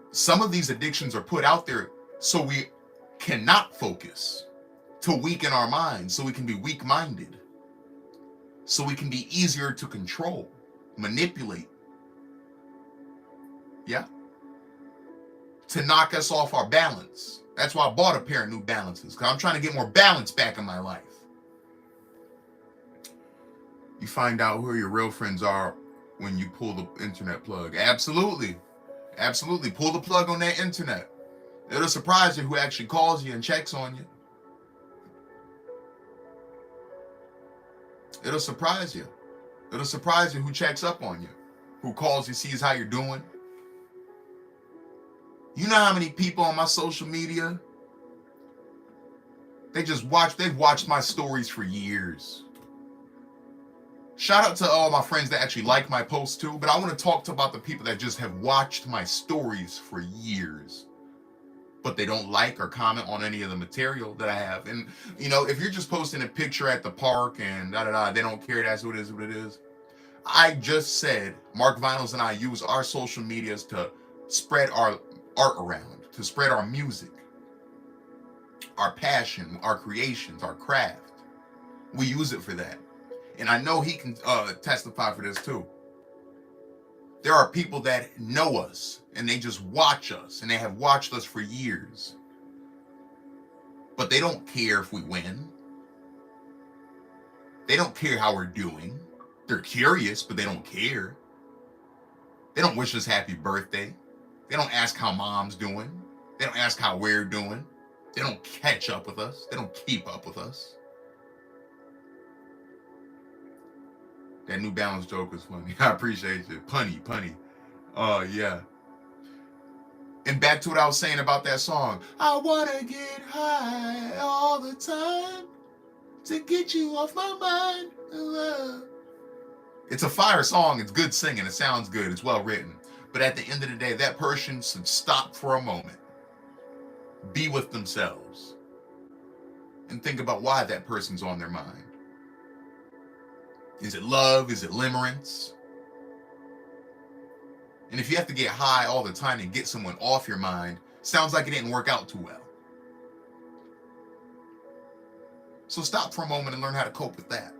Speaker 1: some of these addictions are put out there so we cannot focus, to weaken our minds, so we can be weak-minded, so we can be easier to control, manipulate. Yeah? To knock us off our balance. That's why I bought a pair of New Balances, because I'm trying to get more balance back in my life. You find out who your real friends are when you pull the internet plug. Absolutely. Absolutely. Pull the plug on that internet. It'll surprise you who actually calls you and checks on you. It'll surprise you. It'll surprise you who checks up on you, who calls you, sees how you're doing. You know how many people on my social media, they've watched my stories for years. Shout out to all my friends that actually like my posts too, but I want to talk about the people that just have watched my stories for years, but they don't like or comment on any of the material that I have. And, you know, if you're just posting a picture at the park and they don't care, that's what it is. I just said Mark Vinyls and I use our social medias to spread our art around, to spread our music, our passion, our creations, our craft. We use it for that. And I know he can testify for this too. There are people that know us and they just watch us, and they have watched us for years. But they don't care if we win. They don't care how we're doing. They're curious, but they don't care. They don't wish us happy birthday. They don't ask how mom's doing. They don't ask how we're doing. They don't catch up with us. They don't keep up with us. That New Balance joke was funny. I appreciate it. Punny. Yeah. And back to what I was saying about that song. I want to get high all the time to get you off my mind. It's a fire song. It's good singing. It sounds good. It's well written. But at the end of the day, that person should stop for a moment, be with themselves, and think about why that person's on their mind. Is it love? Is it limerence? And if you have to get high all the time and get someone off your mind, sounds like it didn't work out too well. So stop for a moment and learn how to cope with that.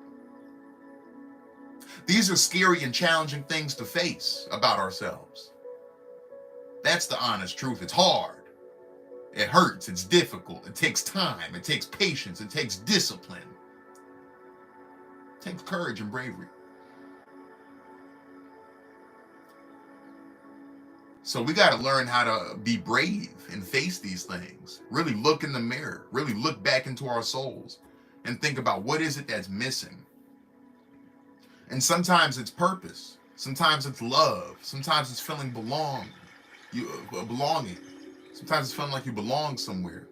Speaker 1: These are scary and challenging things to face about ourselves. That's the honest truth. It's hard. It hurts. It's difficult. It takes time. It takes patience. It takes discipline. It takes courage and bravery. So we got to learn how to be brave and face these things. Really look in the mirror. Really look back into our souls and think about what is it that's missing. And sometimes it's purpose. Sometimes it's love. Sometimes it's feeling belonging. Sometimes it's feeling like you belong somewhere.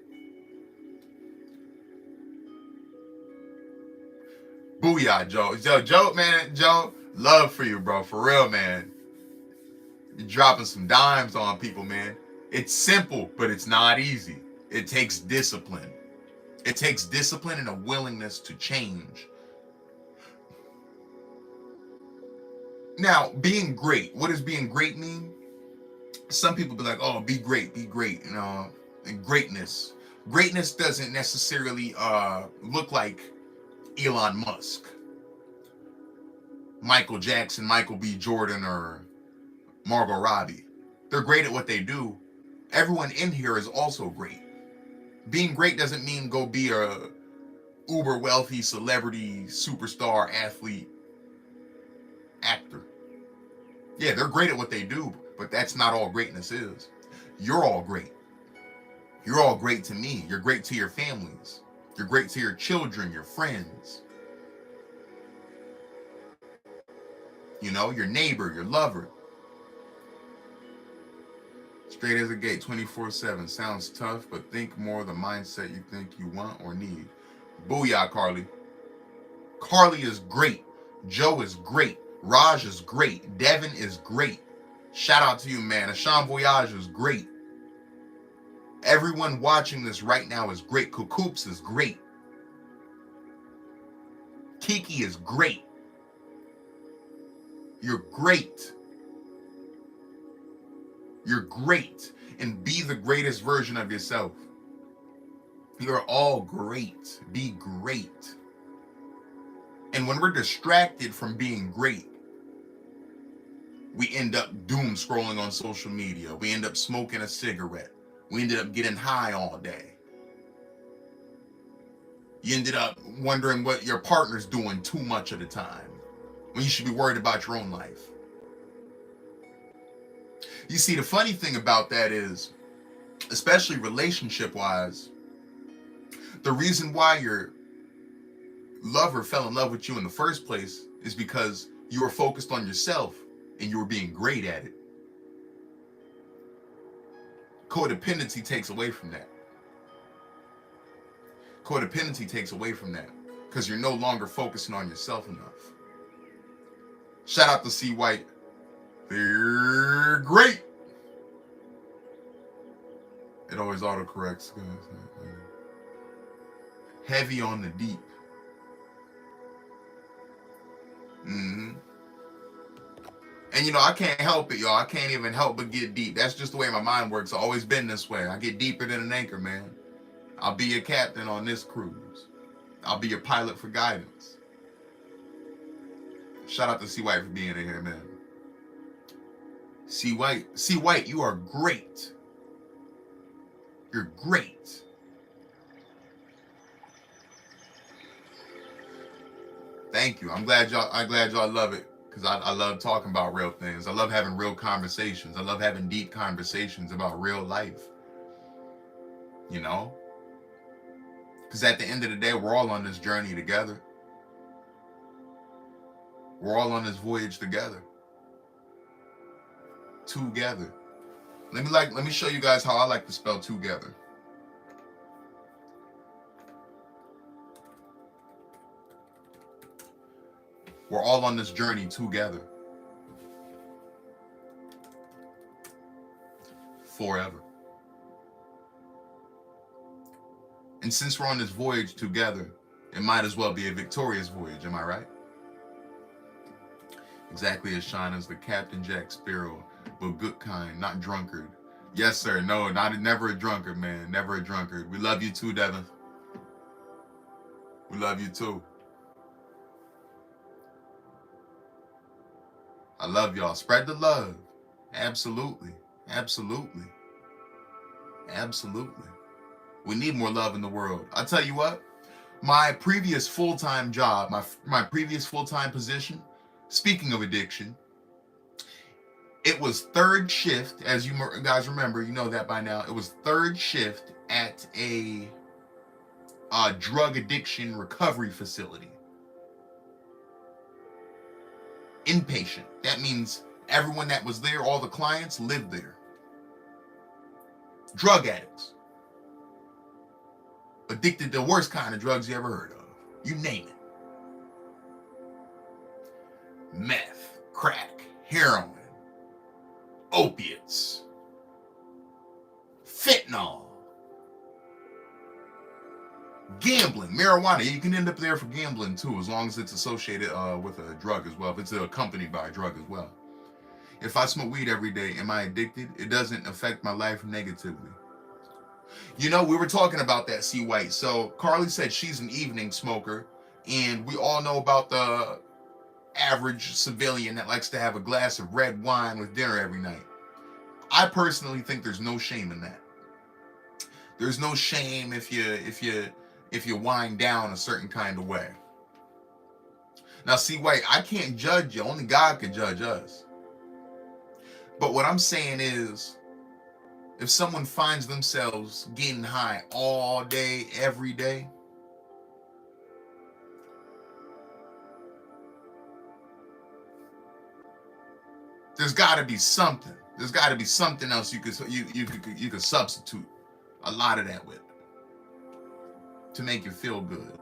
Speaker 1: Booyah, Joe. Joe, love for you, bro. For real, man. You're dropping some dimes on people, man. It's simple, but it's not easy. It takes discipline. It takes discipline and a willingness to change. Now, being great. What does being great mean? Some people be like, oh, be great, you know, and greatness. Greatness doesn't necessarily look like Elon Musk, Michael Jackson, Michael B. Jordan, or Margot Robbie. They're great at what they do. Everyone in here is also great. Being great doesn't mean go be a uber wealthy celebrity, superstar, athlete, actor. Yeah, they're great at what they do, but that's not all greatness is. You're all great. You're all great to me. You're great to your families. You're great to your children, your friends, your neighbor, your lover. Straight as a gate, 24/7. Sounds tough, but think more the mindset you think you want or need. Booyah, Carly. Carly is great. Joe is great. Raj is great. Devin is great. Shout out to you, man. Asham Voyage is great. Everyone watching this right now is great. Kukoops is great. Kiki is great. You're great. You're great. And be the greatest version of yourself. You're all great. Be great. And when we're distracted from being great, we end up doom scrolling on social media. We end up smoking a cigarette. We ended up getting high all day. You ended up wondering what your partner's doing too much of the time, when you should be worried about your own life. You see, the funny thing about that is, especially relationship-wise, the reason why your lover fell in love with you in the first place is because you were focused on yourself and you were being great at it. Codependency takes away from that. Codependency takes away from that because you're no longer focusing on yourself enough. Shout out to C. White. They're great. It always autocorrects. Heavy on the deep. And I can't help it, y'all. I can't even help but get deep. That's just the way my mind works. I've always been this way. I get deeper than an anchor, man. I'll be your captain on this cruise. I'll be your pilot for guidance. Shout out to C. White for being in here, man. C. White, you are great. You're great. Thank you. I'm glad y'all love it, because I love talking about real things. I love having real conversations. I love having deep conversations about real life. Because at the end of the day, we're all on this journey together. We're all on this voyage together. Together. Let me show you guys how I like to spell together. We're all on this journey together. Forever. And since we're on this voyage together, it might as well be a victorious voyage, am I right? Exactly as Sean is the Captain Jack Sparrow, but good kind, not drunkard. Yes, sir. No, never a drunkard, man. Never a drunkard. We love you too, Devin. We love you too. I love y'all. Spread the love. Absolutely. Absolutely. Absolutely. We need more love in the world. I'll tell you what, my previous full-time job, my previous full-time position, speaking of addiction, it was third shift, as you guys remember, you know that by now. It was third shift at a drug addiction recovery facility. Inpatient. That means everyone that was there, all the clients, lived there. Drug addicts. Addicted to the worst kind of drugs you ever heard of. You name it. Meth, crack, heroin, opiates, fentanyl, gambling, marijuana. You can end up there for gambling too, as long as it's associated with a drug as well, if it's accompanied by a drug as well. If I smoke weed every day, am I addicted? It doesn't affect my life negatively. We were talking about that, C. White. So Carly said she's an evening smoker, and we all know about the average civilian that likes to have a glass of red wine with dinner every night. I personally think there's no shame in that. There's no shame if you wind down a certain kind of way. Now, see, wait, I can't judge you. Only God can judge us. But what I'm saying is, if someone finds themselves getting high all day, every day, there's got to be something. There's got to be something else you could substitute a lot of that with to make you feel good,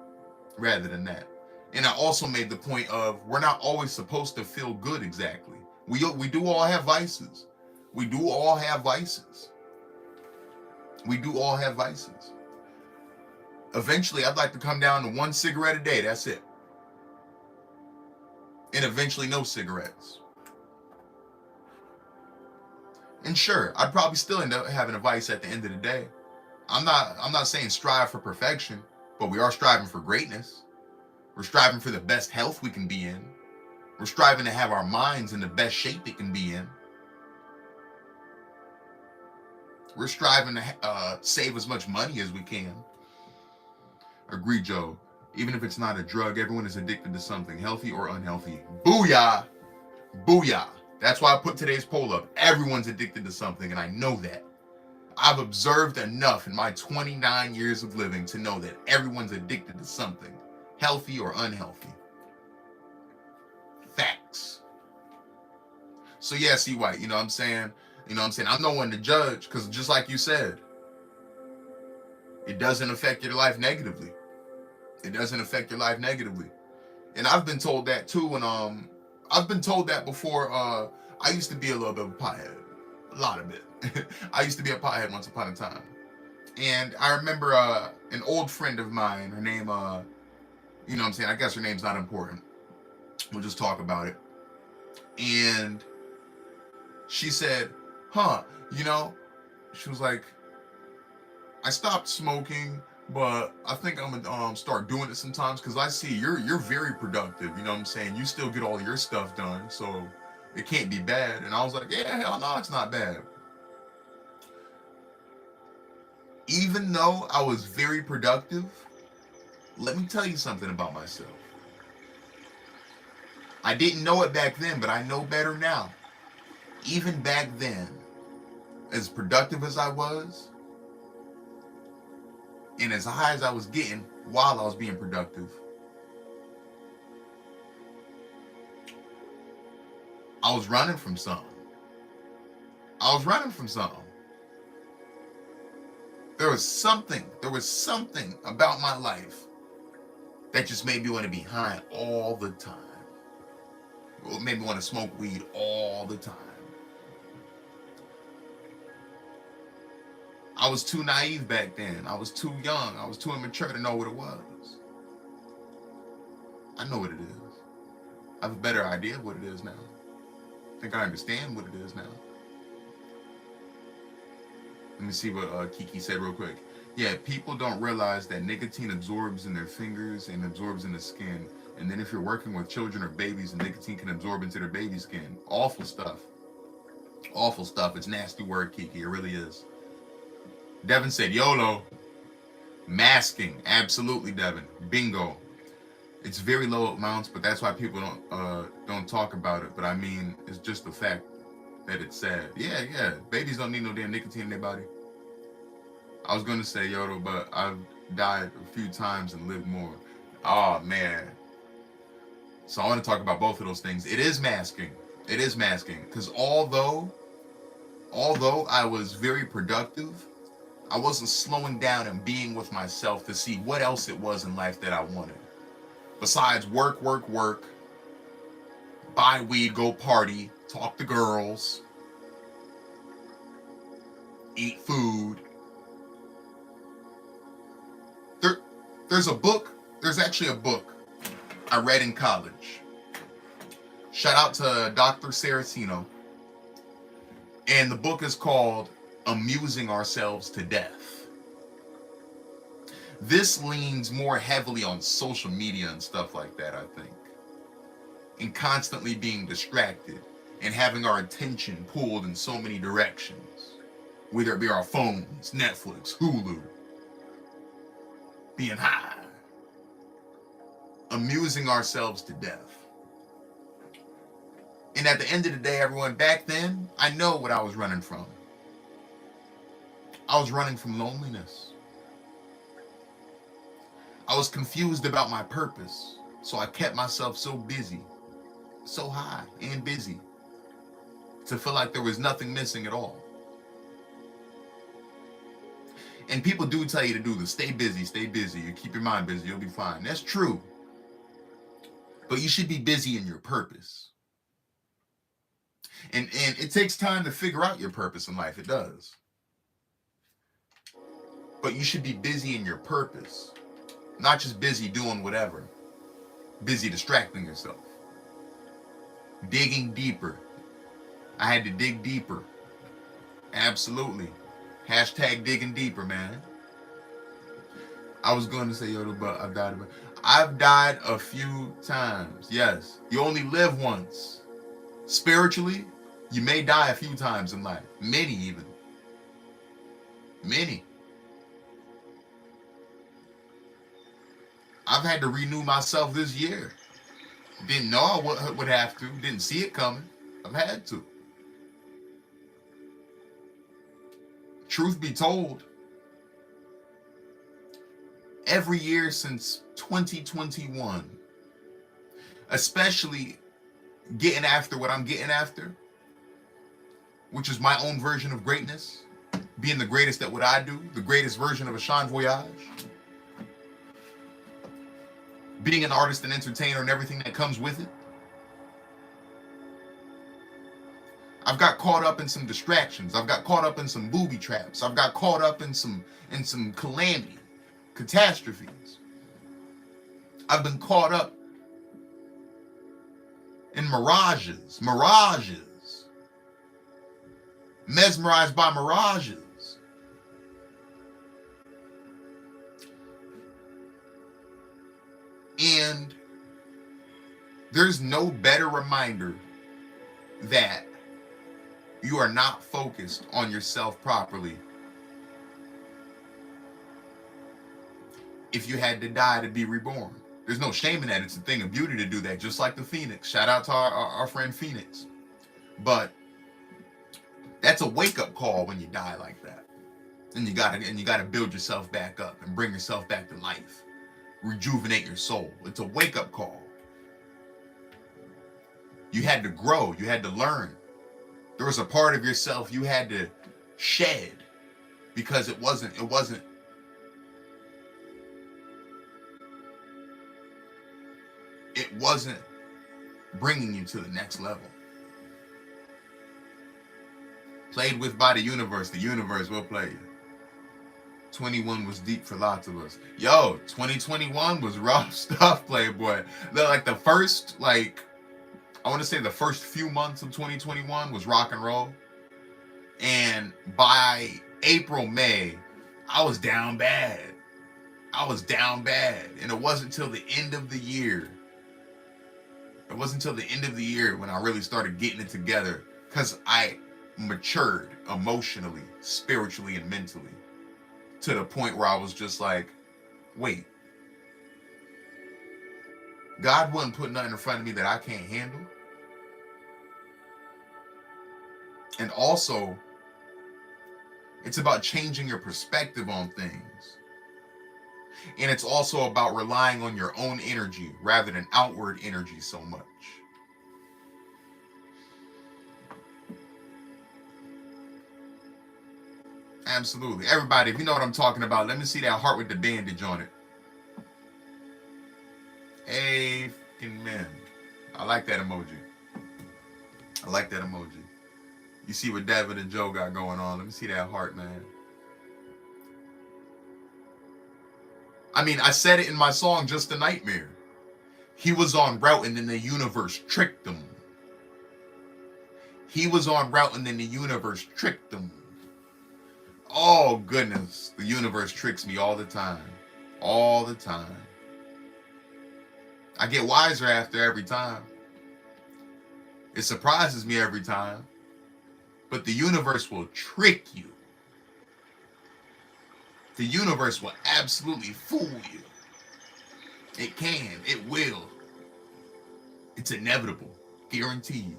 Speaker 1: rather than that. And I also made the point of we're not always supposed to feel good exactly. We do all have vices. We do all have vices. We do all have vices. Eventually, I'd like to come down to one cigarette a day. That's it. And eventually, no cigarettes. And sure, I'd probably still end up having a vice at the end of the day. I'm not saying strive for perfection, but we are striving for greatness. We're striving for the best health we can be in. We're striving to have our minds in the best shape it can be in. We're striving to save as much money as we can. Agree, Joe. Even if it's not a drug, everyone is addicted to something, healthy or unhealthy. Booyah! Booyah! That's why I put today's poll up. Everyone's addicted to something, and I know that. I've observed enough in my 29 years of living to know that everyone's addicted to something, healthy or unhealthy. Facts. So yeah, see, White, you know what I'm saying? I'm no one to judge, because just like you said, it doesn't affect your life negatively. It doesn't affect your life negatively. And I've been told that too, and I've been told that before. I used to be a little bit of a pothead. A lot of it. I used to be a pothead once upon a time. And I remember an old friend of mine, her name, I guess her name's not important. We'll just talk about it. And she said, she was like, I stopped smoking, but I think I'm gonna start doing it sometimes because I see you're very productive. You know what I'm saying? You still get all your stuff done, so it can't be bad. And I was like, yeah, hell no, it's not bad. Even though I was very productive, let me tell you something about myself. I didn't know it back then, but I know better now. Even back then, as productive as I was, and as high as I was getting while I was being productive, I was running from something. There was something about my life that just made me want to be high all the time. It made me want to smoke weed all the time. I was too naive back then. I was too young. I was too immature to know what it was. I know what it is. I have a better idea of what it is now. I think I understand what it is now. Let me see what Kiki said real quick. Yeah, people don't realize that nicotine absorbs in their fingers and absorbs in the skin. And then if you're working with children or babies, the nicotine can absorb into their baby skin. Awful stuff. Awful stuff. It's nasty word, Kiki. It really is. Devin said YOLO. Masking. Absolutely, Devin. Bingo. It's very low amounts, but that's why people don't talk about it. But I mean, it's just the fact that it's sad. Yeah. Babies don't need no damn nicotine in their body. I was gonna say YOLO, but I've died a few times and lived more. Oh man. So I want to talk about both of those things. It is masking. Because although I was very productive, I wasn't slowing down and being with myself to see what else it was in life that I wanted. Besides work, buy weed, go party, talk to girls, eat food. There's actually a book I read in college. Shout out to Dr. Saracino. And the book is called Amusing Ourselves to Death. This leans more heavily on social media and stuff like that, I think. And constantly being distracted and having our attention pulled in so many directions. whether it be our phones, Netflix, Hulu, being high, amusing ourselves to death. And at the end of the day, everyone, back then, I know what I was running from. I was running from loneliness. I was confused about my purpose, so I kept myself so busy, so high and busy, to feel like there was nothing missing at all. And people do tell you to do this. Stay busy, stay busy. You keep your mind busy, you'll be fine. That's true. But you should be busy in your purpose. And it takes time to figure out your purpose in life. It does. But you should be busy in your purpose. Not just busy doing whatever. Busy distracting yourself. Digging deeper. I had to dig deeper. Absolutely. Hashtag digging deeper, man. I was going to say, yo, but I've died a few times. Yes. You only live once. Spiritually, you may die a few times in life. Many even. Many. I've had to renew myself this year. Didn't know I would have to. Didn't see it coming. I've had to. Truth be told, every year since 2021, especially getting after what I'm getting after, which is my own version of greatness, being the greatest at what I do, the greatest version of a Sean Voyage, being an artist and entertainer and everything that comes with it. I've got caught up in some distractions. I've got caught up in some booby traps. I've got caught up in some calamity, catastrophes. I've been caught up in mirages, mesmerized by mirages. And there's no better reminder that you are not focused on yourself properly if you had to die to be reborn. There's no shame in that. It's a thing of beauty to do that, just like the Phoenix. Shout out to our friend Phoenix. But that's a wake-up call when you die like that. And you gotta build yourself back up and bring yourself back to life. Rejuvenate your soul. It's a wake-up call. You had to grow, you had to learn. There was a part of yourself you had to shed because it wasn't bringing you to the next level. Played with by the universe will play you. 21 was deep for lots of us. Yo, 2021 was rough stuff, Playboy. Like the first, I want to say the first few months of 2021 was rock and roll. And by April, May, I was down bad. And it wasn't until the end of the year. When I really started getting it together. Because I matured emotionally, spiritually, and mentally. To the point where I was just like, wait. God wouldn't put nothing in front of me that I can't handle. And also, it's about changing your perspective on things. And it's also about relying on your own energy rather than outward energy so much. Absolutely. Everybody, if you know what I'm talking about, let me see that heart with the bandage on it. Amen. I like that emoji. You see what David and Joe got going on. Let me see that heart, man. I mean, I said it in my song, Just a Nightmare. He was on route and then the universe tricked him. Oh, goodness. The universe tricks me all the time. I get wiser after every time. It surprises me every time. But the universe will trick you. The universe will absolutely fool you. It can. It will. It's inevitable. Guaranteed.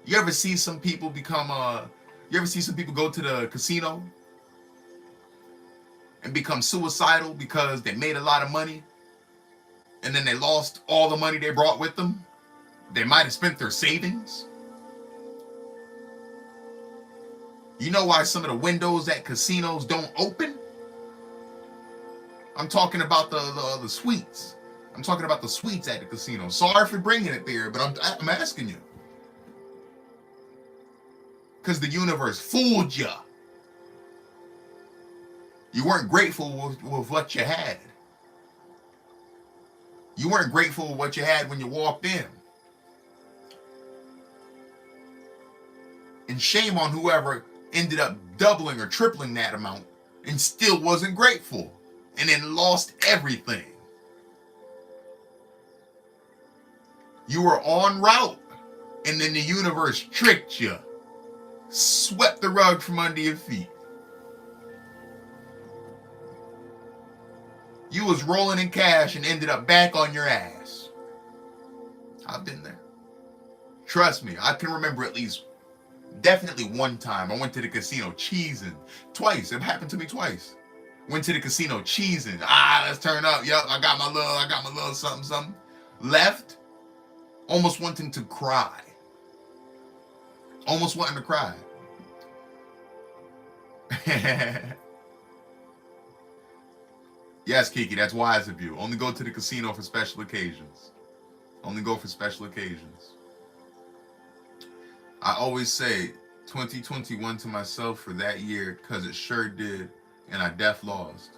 Speaker 1: You ever see some people you ever see some people go to the casino and become suicidal because they made a lot of money and then they lost all the money they brought with them? They might have spent their savings. You know why some of the windows at casinos don't open? I'm talking about the suites. I'm talking about the suites at the casino. Sorry for bringing it there, but I'm asking you. Because the universe fooled you. You weren't grateful with what you had. You weren't grateful with what you had when you walked in. And shame on whoever ended up doubling or tripling that amount and still wasn't grateful and then lost everything. You were en route and then the universe tricked you, swept the rug from under your feet. You was rolling in cash and ended up back on your ass. I've been there. Trust me, I can remember at least definitely one time I went to the casino cheesing. Twice. It happened to me twice. Went to the casino cheesing. Let's turn up. Yep, I got my little something. Left, almost wanting to cry. Almost wanting to cry. Yes, Kiki, that's wise of you. Only go to the casino for special occasions. Only go for special occasions. I always say 2021 to myself for that year because it sure did, and I def lost.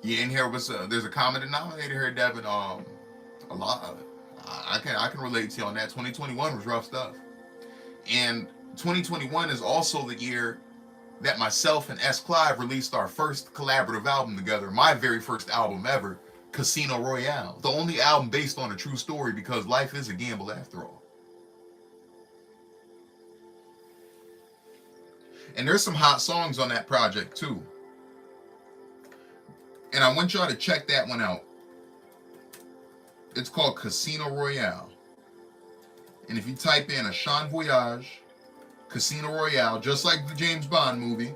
Speaker 1: You in here was there's a common denominator here, Devin. A lot of it. I can relate to you on that. 2021 was rough stuff, and 2021 is also the year that myself and S. Clive released our first collaborative album together. My very first album ever. Casino Royale, the only album based on a true story because life is a gamble after all. And there's some hot songs on that project too. And I want y'all to check that one out. It's called Casino Royale. And if you type in a Chien Voyage, Casino Royale, just like the James Bond movie,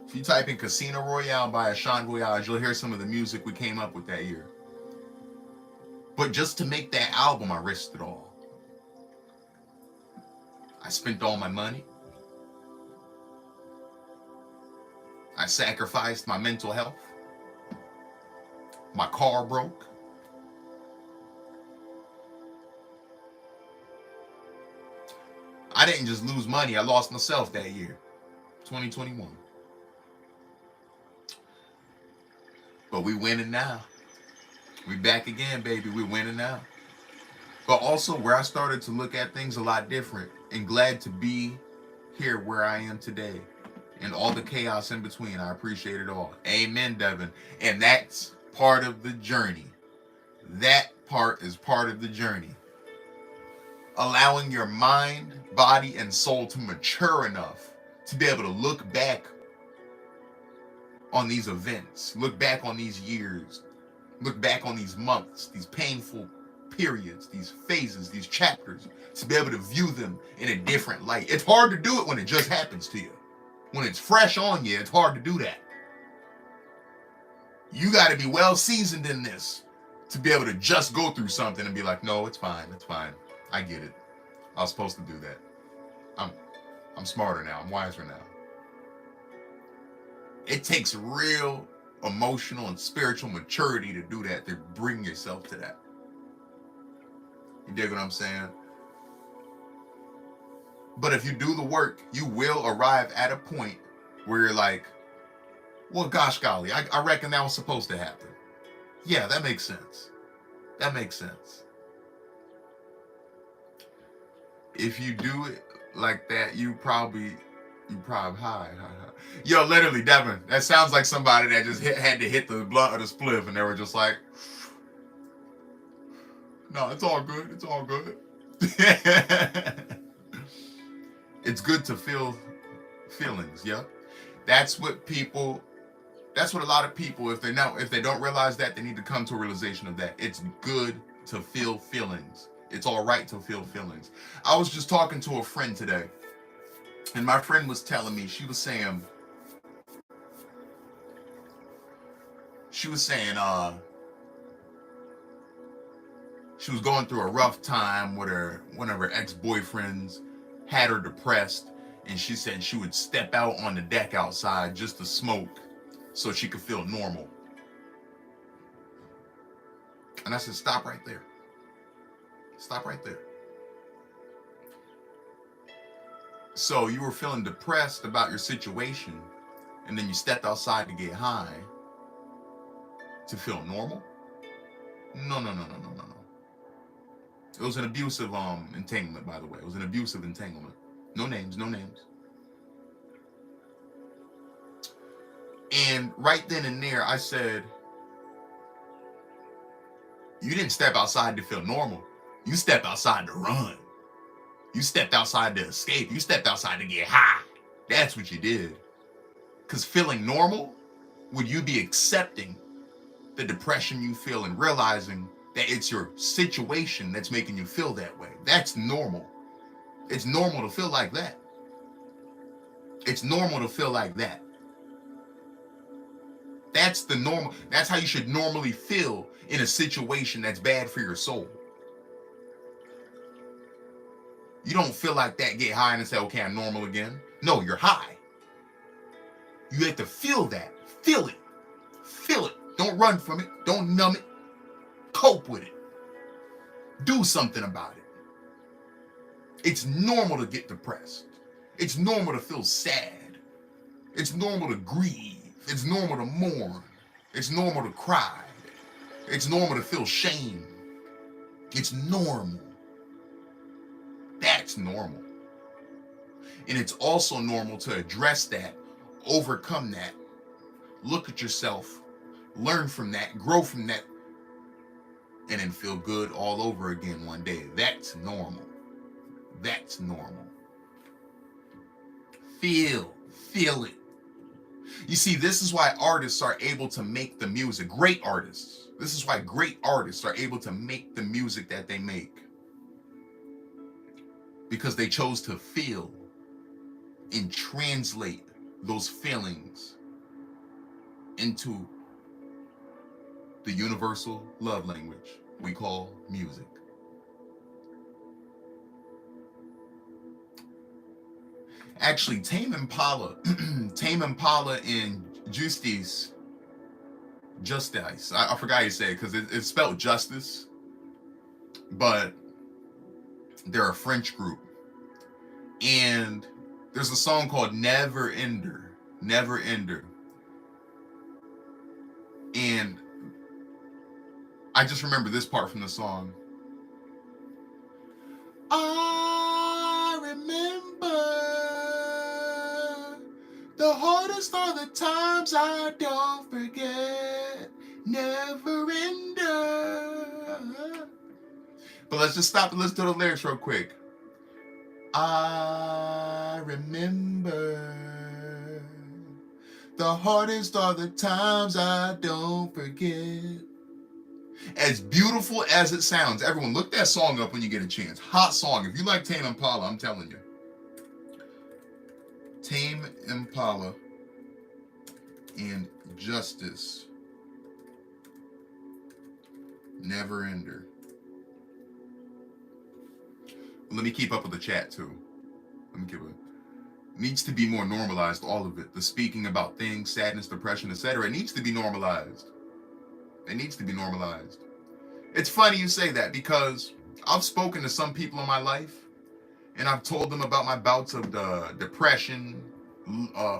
Speaker 1: if you type in Casino Royale by a Chien Voyage, you'll hear some of the music we came up with that year. But just to make that album, I risked it all. I spent all my money. I sacrificed my mental health. My car broke. I didn't just lose money, I lost myself that year, 2021. But we winning now. We back again, baby. We winning now. But also where I started to look at things a lot different and glad to be here where I am today. And all the chaos in between. I appreciate it all. Amen, Devin. And that's part of the journey. That part is part of the journey. Allowing your mind, body, and soul to mature enough to be able to look back on these events, look back on these years, look back on these months, these painful periods, these phases, these chapters, to be able to view them in a different light. It's hard to do it when it just happens to you. When it's fresh on you, it's hard to do that. You got to be well seasoned in this to be able to just go through something and be like, no, it's fine. I get it. I was supposed to do that. I'm smarter now. I'm wiser now. It takes real emotional and spiritual maturity to do that, to bring yourself to that. You dig what I'm saying? But if you do the work, you will arrive at a point where you're like, well, gosh golly, I reckon that was supposed to happen. Yeah, that makes sense. That makes sense. If you do it like that, you probably high. Yo, literally, Devin, that sounds like somebody that just had to hit the blunt or the spliff and they were just like, No, it's all good. It's all good. It's good to feel feelings. Yep. That's what people. That's what a lot of people, if they don't realize that, they need to come to a realization of that. It's good to feel feelings. It's all right to feel feelings. I was just talking to a friend today, and my friend was telling me, she was saying she was going through a rough time with one of her ex-boyfriends, had her depressed, and she said she would step out on the deck outside just to smoke so she could feel normal. And I said, stop right there. Stop right there. So you were feeling depressed about your situation, and then you stepped outside to get high to feel normal? No, no, no, no, no, no, no. It was an abusive entanglement, by the way. It was an abusive entanglement. No names, no names. And right then and there, I said, you didn't step outside to feel normal. You stepped outside to run. You stepped outside to escape. You stepped outside to get high. That's what you did. Because feeling normal, would you be accepting the depression you feel and realizing that it's your situation that's making you feel that way? That's normal. It's normal to feel like that. It's normal to feel like that. That's the normal. That's how you should normally feel in a situation that's bad for your soul. You don't feel like that, get high and say, okay, I'm normal again. No, you're high. You have to feel that. Feel it. Feel it. Don't run from it. Don't numb it. Cope with it. Do something about it. It's normal to get depressed. It's normal to feel sad. It's normal to grieve. It's normal to mourn. It's normal to cry. It's normal to feel shame. It's normal. That's normal. And it's also normal to address that, overcome that, look at yourself, learn from that, grow from that, and then feel good all over again one day. That's normal. That's normal. Feel it. You see, this is why artists are able to make the music. Great artists. This is why great artists are able to make the music that they make. Because they chose to feel and translate those feelings into the universal love language we call music. Actually, Tame Impala and Justice, I forgot how you say it because it's spelled justice, but they're a French group. And there's a song called Never Ender. And I just remember this part from the song. I remember the hardest are the times I don't forget. Never ender. But let's just stop and listen to the lyrics real quick. I remember the hardest are the times I don't forget. As beautiful as it sounds, everyone look that song up when you get a chance. Hot song. If you like Tame Impala, I'm telling you. Tame Impala and Justice. Never Ender. Let me keep up with the chat too. Needs to be more normalized, all of it. The speaking about things, sadness, depression, etc. It needs to be normalized. It needs to be normalized. It's funny you say that because I've spoken to some people in my life and I've told them about my bouts of depression,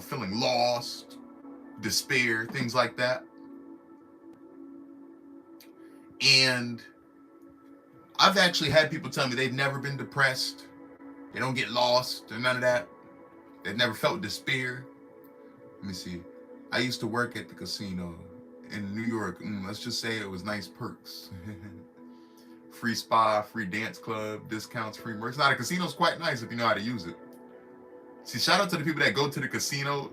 Speaker 1: feeling lost, despair, things like that. And I've actually had people tell me they've never been depressed. They don't get lost or none of that. They've never felt despair. Let me see. I used to work at the casino in New York. Let's just say it was nice perks. free spa, free dance club, discounts, free merch. Now the casino's quite nice if you know how to use it. See, shout out to the people that go to the casino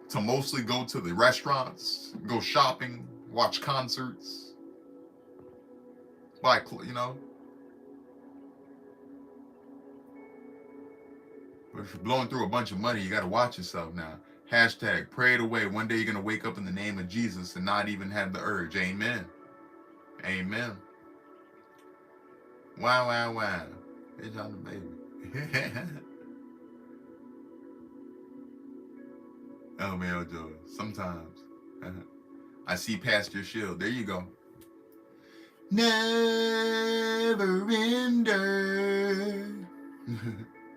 Speaker 1: to mostly go to the restaurants, go shopping, watch concerts, buy, you know. But if you're blowing through a bunch of money, you got to watch yourself now. Hashtag pray it away. One day you're going to wake up in the name of Jesus and not even have the urge. Amen. Amen. Wow, wow, wow. It's on the baby. Oh, man, Joe. Sometimes. I see past your shield. There you go. Never ender.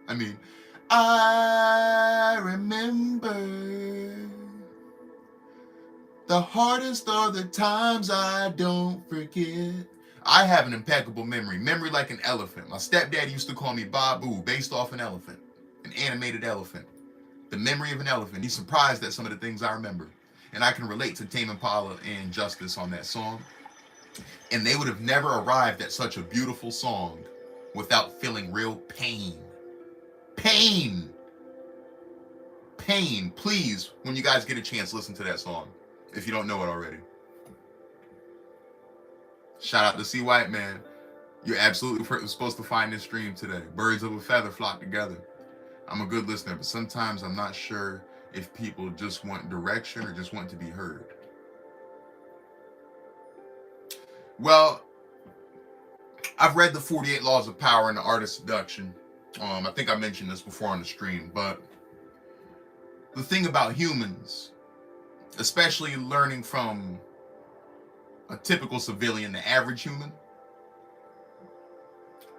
Speaker 1: I mean, I remember the hardest are the times I don't forget. I have an impeccable memory. Memory like an elephant. My stepdad used to call me Babu, based off an elephant. An animated elephant. The memory of an elephant. He's surprised at some of the things I remember. And I can relate to Tame Impala and Justice on that song. And they would have never arrived at such a beautiful song without feeling real pain. Pain. Pain. Please, when you guys get a chance, listen to that song. If you don't know it already. Shout out to C. White, man. You're absolutely supposed to find this stream today. Birds of a feather flock together. I'm a good listener, but sometimes I'm not sure if people just want direction or just want to be heard. Well, I've read the 48 Laws of Power and the Art of Seduction. I think I mentioned this before on the stream, but the thing about humans, especially learning from a typical civilian, the average human,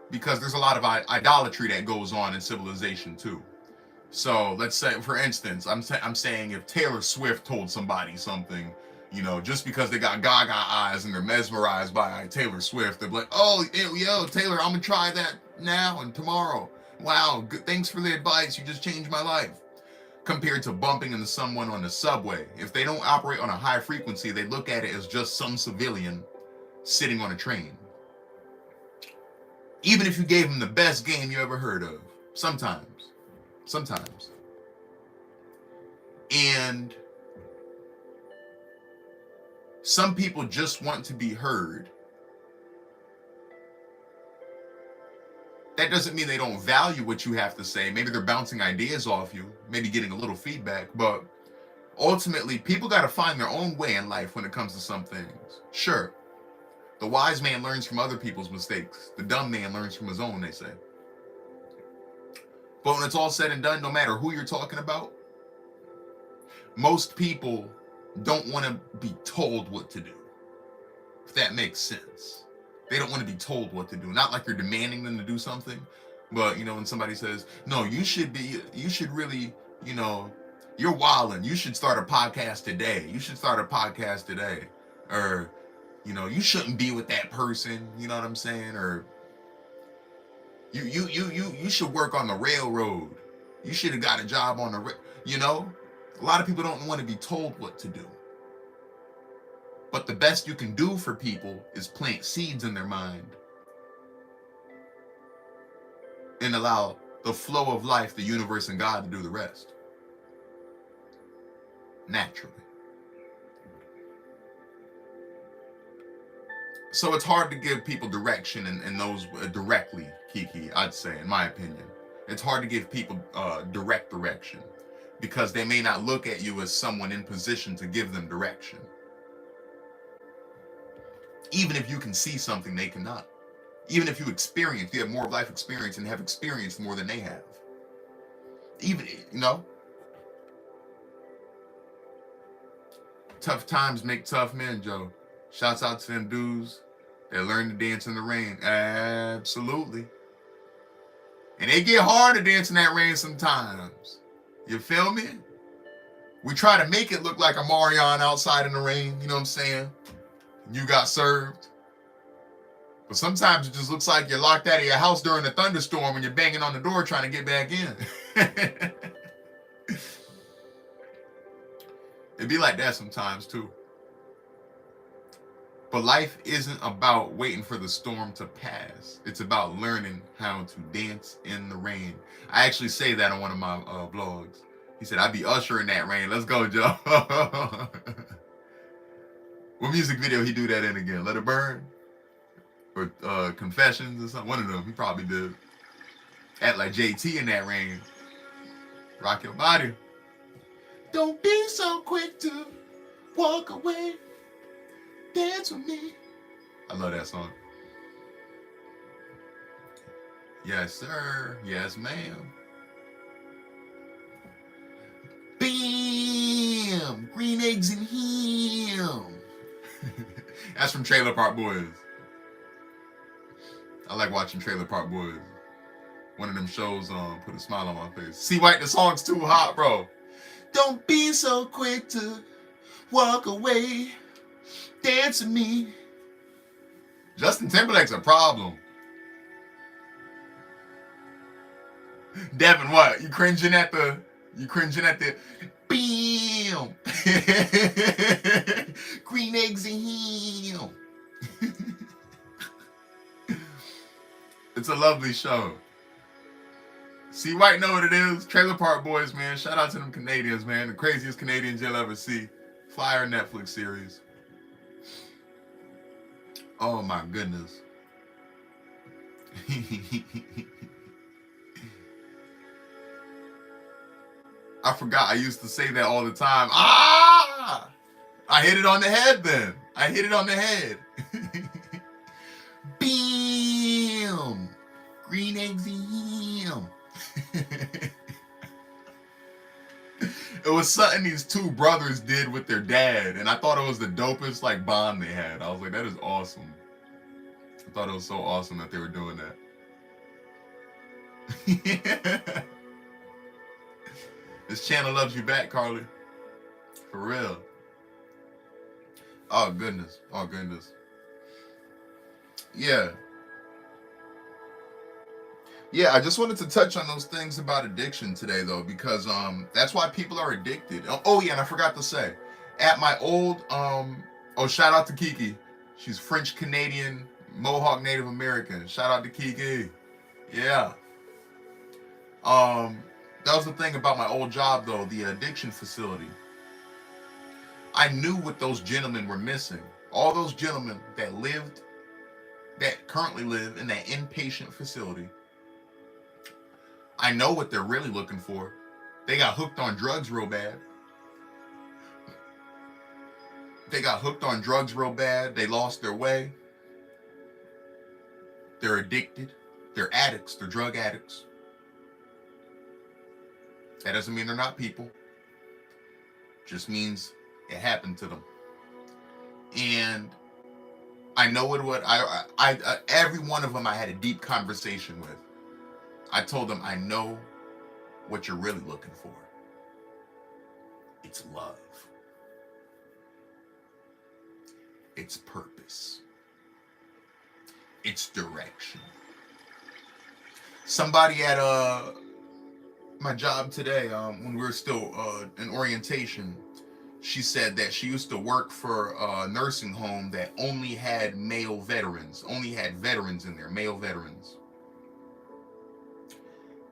Speaker 1: because there's a lot of idolatry that goes on in civilization too. So let's say, for instance, I'm saying if Taylor Swift told somebody something, you know, just because they got gaga eyes and they're mesmerized by Taylor Swift, they're like, oh, yo, Taylor, I'm gonna try that now and tomorrow. Wow, good, thanks for the advice. You just changed my life. Compared to bumping into someone on the subway. If they don't operate on a high frequency, they look at it as just some civilian sitting on a train. Even if you gave them the best game you ever heard of. Sometimes. And some people just want to be heard. That doesn't mean they don't value what you have to say. Maybe they're bouncing ideas off you, maybe getting a little feedback, but ultimately, people got to find their own way in life when it comes to some things. Sure, the wise man learns from other people's mistakes. The dumb man learns from his own, they say. But when it's all said and done, no matter who you're talking about, most people don't want to be told what to do, if that makes sense. They don't want to be told what to do. Not like you're demanding them to do something, but, you know, when somebody says, no, you should really, you know, you're wilding. You should start a podcast today. You should start a podcast today. Or, you know, you shouldn't be with that person. You know what I'm saying? Or you should work on the railroad. You should have got a job on the, you know, a lot of people don't want to be told what to do. But the best you can do for people is plant seeds in their mind and allow the flow of life, the universe, and God to do the rest. Naturally. So it's hard to give people direction and those directly, Kiki, I'd say, in my opinion. It's hard to give people direct direction because they may not look at you as someone in position to give them direction. Even if you can see something they cannot. Even if you have more life experience and have experienced more than they have. Even, you know. Tough times make tough men, Joe. Shouts out to them dudes that learn to dance in the rain. Absolutely. And they get hard to dance in that rain sometimes. You feel me? We try to make it look like a Marion outside in the rain, you know what I'm saying? You got served. But sometimes it just looks like you're locked out of your house during a thunderstorm and you're banging on the door trying to get back in. It'd be like that sometimes too. But life isn't about waiting for the storm to pass. It's about learning how to dance in the rain. I actually say that on one of my vlogs. He said, I'd be ushering that rain. Let's go, Joe. What music video he do that in again? Let It Burn? Or Confessions or something? One of them. He probably did. Act like JT in that rain. Rock your body. Don't be so quick to walk away. Dance with me. I love that song. Yes, sir. Yes, ma'am. Bam! Green eggs and ham. That's from Trailer Park Boys. I like watching Trailer Park Boys. One of them shows put a smile on my face. See, White, the song's too hot, bro. Don't be so quick to walk away. Dance with me. Justin Timberlake's a problem. Devin, what? You cringing at the bam. Green eggs and ham. It's a lovely show. See, White know what it is. Trailer Park Boys, man. Shout out to them Canadians, man. The craziest Canadians you'll ever see. Flyer Netflix series. Oh my goodness. I forgot I used to say that all the time. Ah! I hit it on the head then. I hit it on the head. Bam! Green eggs and ham. It was something these two brothers did with their dad, and I thought it was the dopest like bond they had. I was like, that is awesome. I thought it was so awesome that they were doing that. This channel loves you back, Carly. For real. Oh goodness. Oh goodness. Yeah. Yeah, I just wanted to touch on those things about addiction today, though, because that's why people are addicted. Oh yeah, and I forgot to say, at my old shout out to Kiki. She's French Canadian, Mohawk Native American. Shout out to Kiki. Yeah. That was the thing about my old job, though, the addiction facility. I knew what those gentlemen were missing. All those gentlemen that currently live in that inpatient facility. I know what they're really looking for. They got hooked on drugs real bad. They lost their way. They're addicted. They're addicts. They're drug addicts. That doesn't mean they're not people. Just means it happened to them. And I know what every one of them I had a deep conversation with. I told them, I know what you're really looking for. It's love. It's purpose. It's direction. Somebody at my job today, when we were still in orientation, she said that she used to work for a nursing home that only had male veterans, only had veterans in there, male veterans.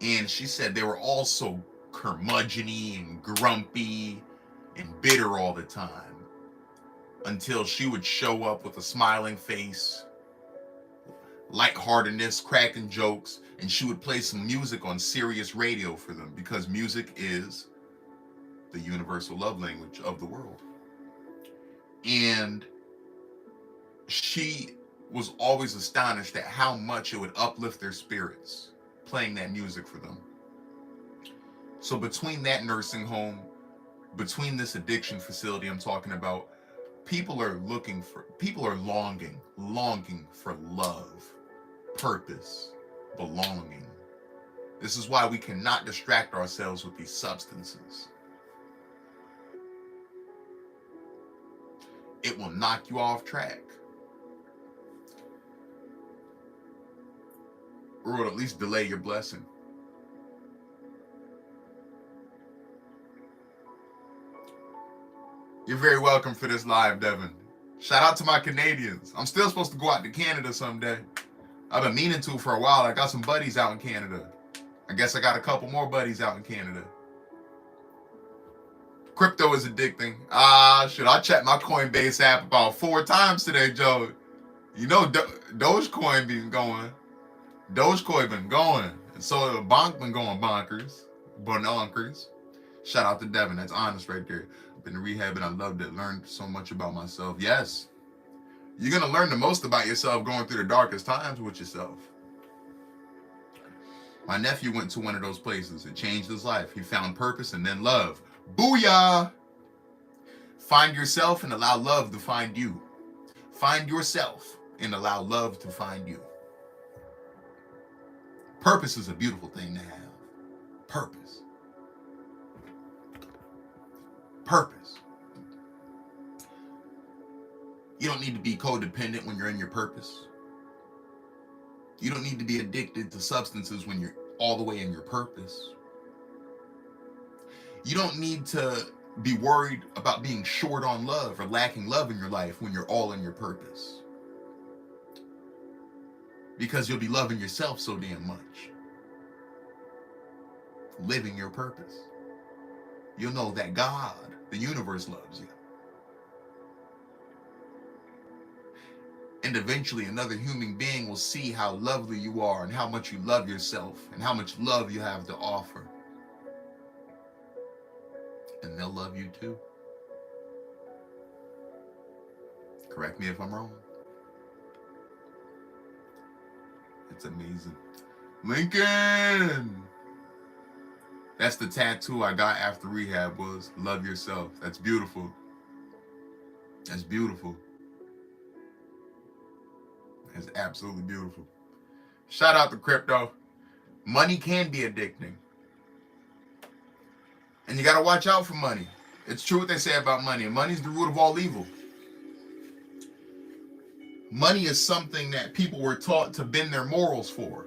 Speaker 1: And she said they were all so curmudgeon-y and grumpy and bitter all the time, until she would show up with a smiling face, lightheartedness, cracking jokes, and she would play some music on Sirius radio for them, because music is the universal love language of the world. And she was always astonished at how much it would uplift their spirits, playing that music for them. So between that nursing home, between this addiction facility I'm talking about, people are longing for love, purpose, belonging. This is why we cannot distract ourselves with these substances. It will knock you off track. Or will at least delay your blessing. You're very welcome for this live, Devin. Shout out to my Canadians. I'm still supposed to go out to Canada someday. I've been meaning to for a while. I got some buddies out in Canada. I guess I got a couple more buddies out in Canada. Crypto is addicting. Shit, I checked my Coinbase app about 4 times today, Joe. You know, Dogecoin been going. Dogecoin been going. And so the bonk been going bonkers. Bononkers. Shout out to Devin. That's honest right there. I've been in rehab and I loved it. Learned so much about myself. Yes. You're going to learn the most about yourself going through the darkest times with yourself. My nephew went to one of those places. It changed his life. He found purpose and then love. Booyah! Find yourself and allow love to find you. Find yourself and allow love to find you. Purpose is a beautiful thing to have. Purpose. Purpose. You don't need to be codependent when you're in your purpose. You don't need to be addicted to substances when you're all the way in your purpose. You don't need to be worried about being short on love or lacking love in your life when you're all in your purpose. Because you'll be loving yourself so damn much. Living your purpose. You'll know that God, the universe, loves you. And eventually another human being will see how lovely you are and how much you love yourself and how much love you have to offer. And they'll love you too. Correct me if I'm wrong. It's amazing. Lincoln! That's the tattoo I got after rehab, was love yourself. That's beautiful. That's beautiful. That's absolutely beautiful. Shout out to crypto. Money can be addicting. And you got to watch out for money. It's true what they say about money. Money's the root of all evil. Money is something that people were taught to bend their morals for.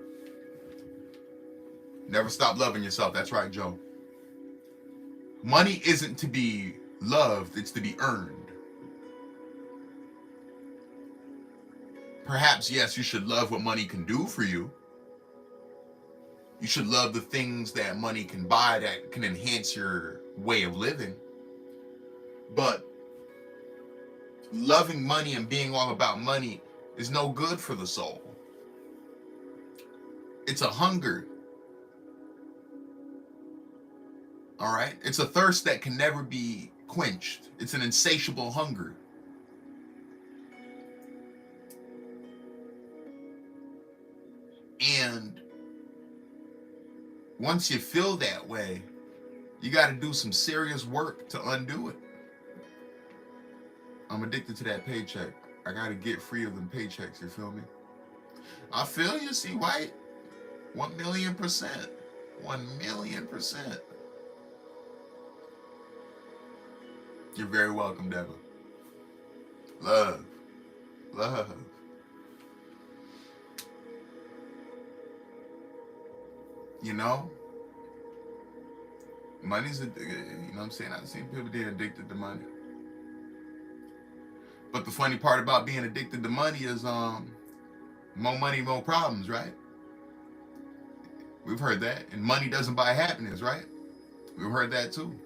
Speaker 1: Never stop loving yourself. That's right, Joe. Money isn't to be loved, it's to be earned. Perhaps, yes, you should love what money can do for you. You should love the things that money can buy that can enhance your way of living. But loving money and being all about money is no good for the soul. It's a hunger. All right? It's a thirst that can never be quenched. It's an insatiable hunger. And once you feel that way, you got to do some serious work to undo it. I'm addicted to that paycheck. I got to get free of them paychecks, you feel me? I feel you, C. White. 1,000,000%. 1,000,000%. You're very welcome, Devin. Love. Love. You know? Money's, you know what I'm saying? I've seen people being addicted to money. But the funny part about being addicted to money is more money, more problems, right? We've heard that. And money doesn't buy happiness, right? We've heard that too.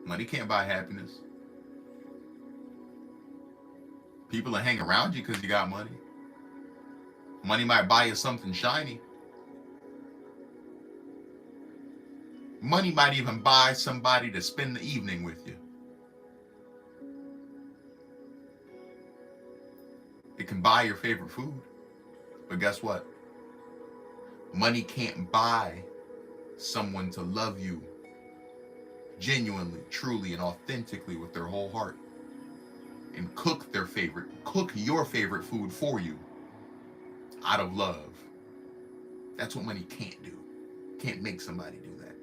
Speaker 1: Money can't buy happiness. People will hang around you because you got money. Money might buy you something shiny. Money might even buy somebody to spend the evening with you. It can buy your favorite food. But guess what? Money can't buy someone to love you genuinely, truly, and authentically with their whole heart. And cook your favorite food for you out of love. That's what money can't do. Can't make somebody do that.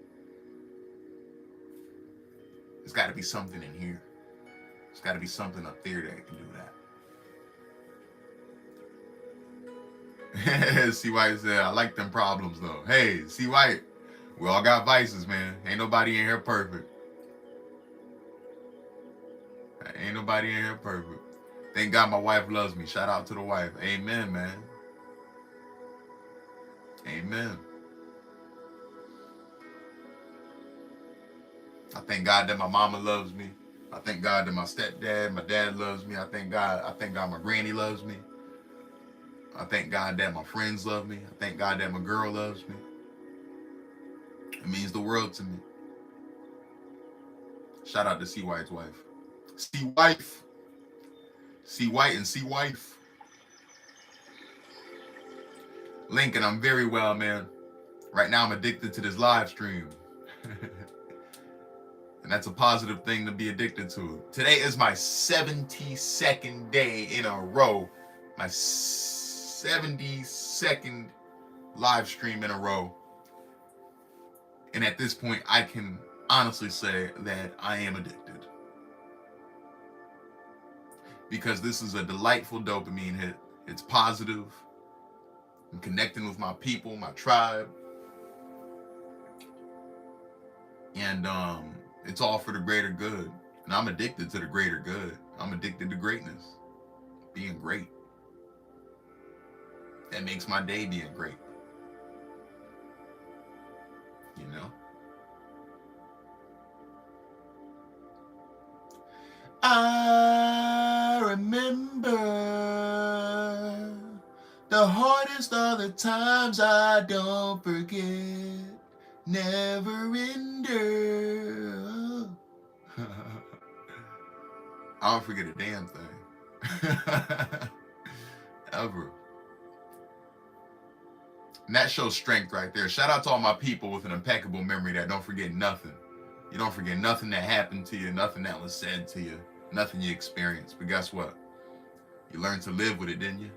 Speaker 1: There's got to be something in here. There's got to be something up there that can do that. C. White said, I like them problems though. Hey, C. White, we all got vices, man. Ain't nobody in here perfect. Ain't nobody in here perfect. Thank God my wife loves me. Shout out to the wife. Amen, man. Amen. I thank God that my mama loves me. I thank God that my stepdad, my dad loves me. I thank God my granny loves me. I thank God that my friends love me. I thank God that my girl loves me. It means the world to me. Shout out to C White's wife. C Wife. C White and C Wife. Lincoln, I'm very well, man. Right now I'm addicted to this live stream. And that's a positive thing to be addicted to. Today is my 72nd day in a row. My 72nd live stream in a row. And at this point, I can honestly say that I am addicted. Because this is a delightful dopamine hit. It's positive. I'm connecting with my people, my tribe. And it's all for the greater good. And I'm addicted to the greater good. I'm addicted to greatness. Being great. That makes my day being great. You know? I remember the hardest of the times I don't forget. Never ender. I don't forget a damn thing. Ever. And that shows strength right there. Shout out to all my people with an impeccable memory that don't forget nothing. You don't forget nothing that happened to you, nothing that was said to you, nothing you experienced. But guess what? You learned to live with it, didn't you?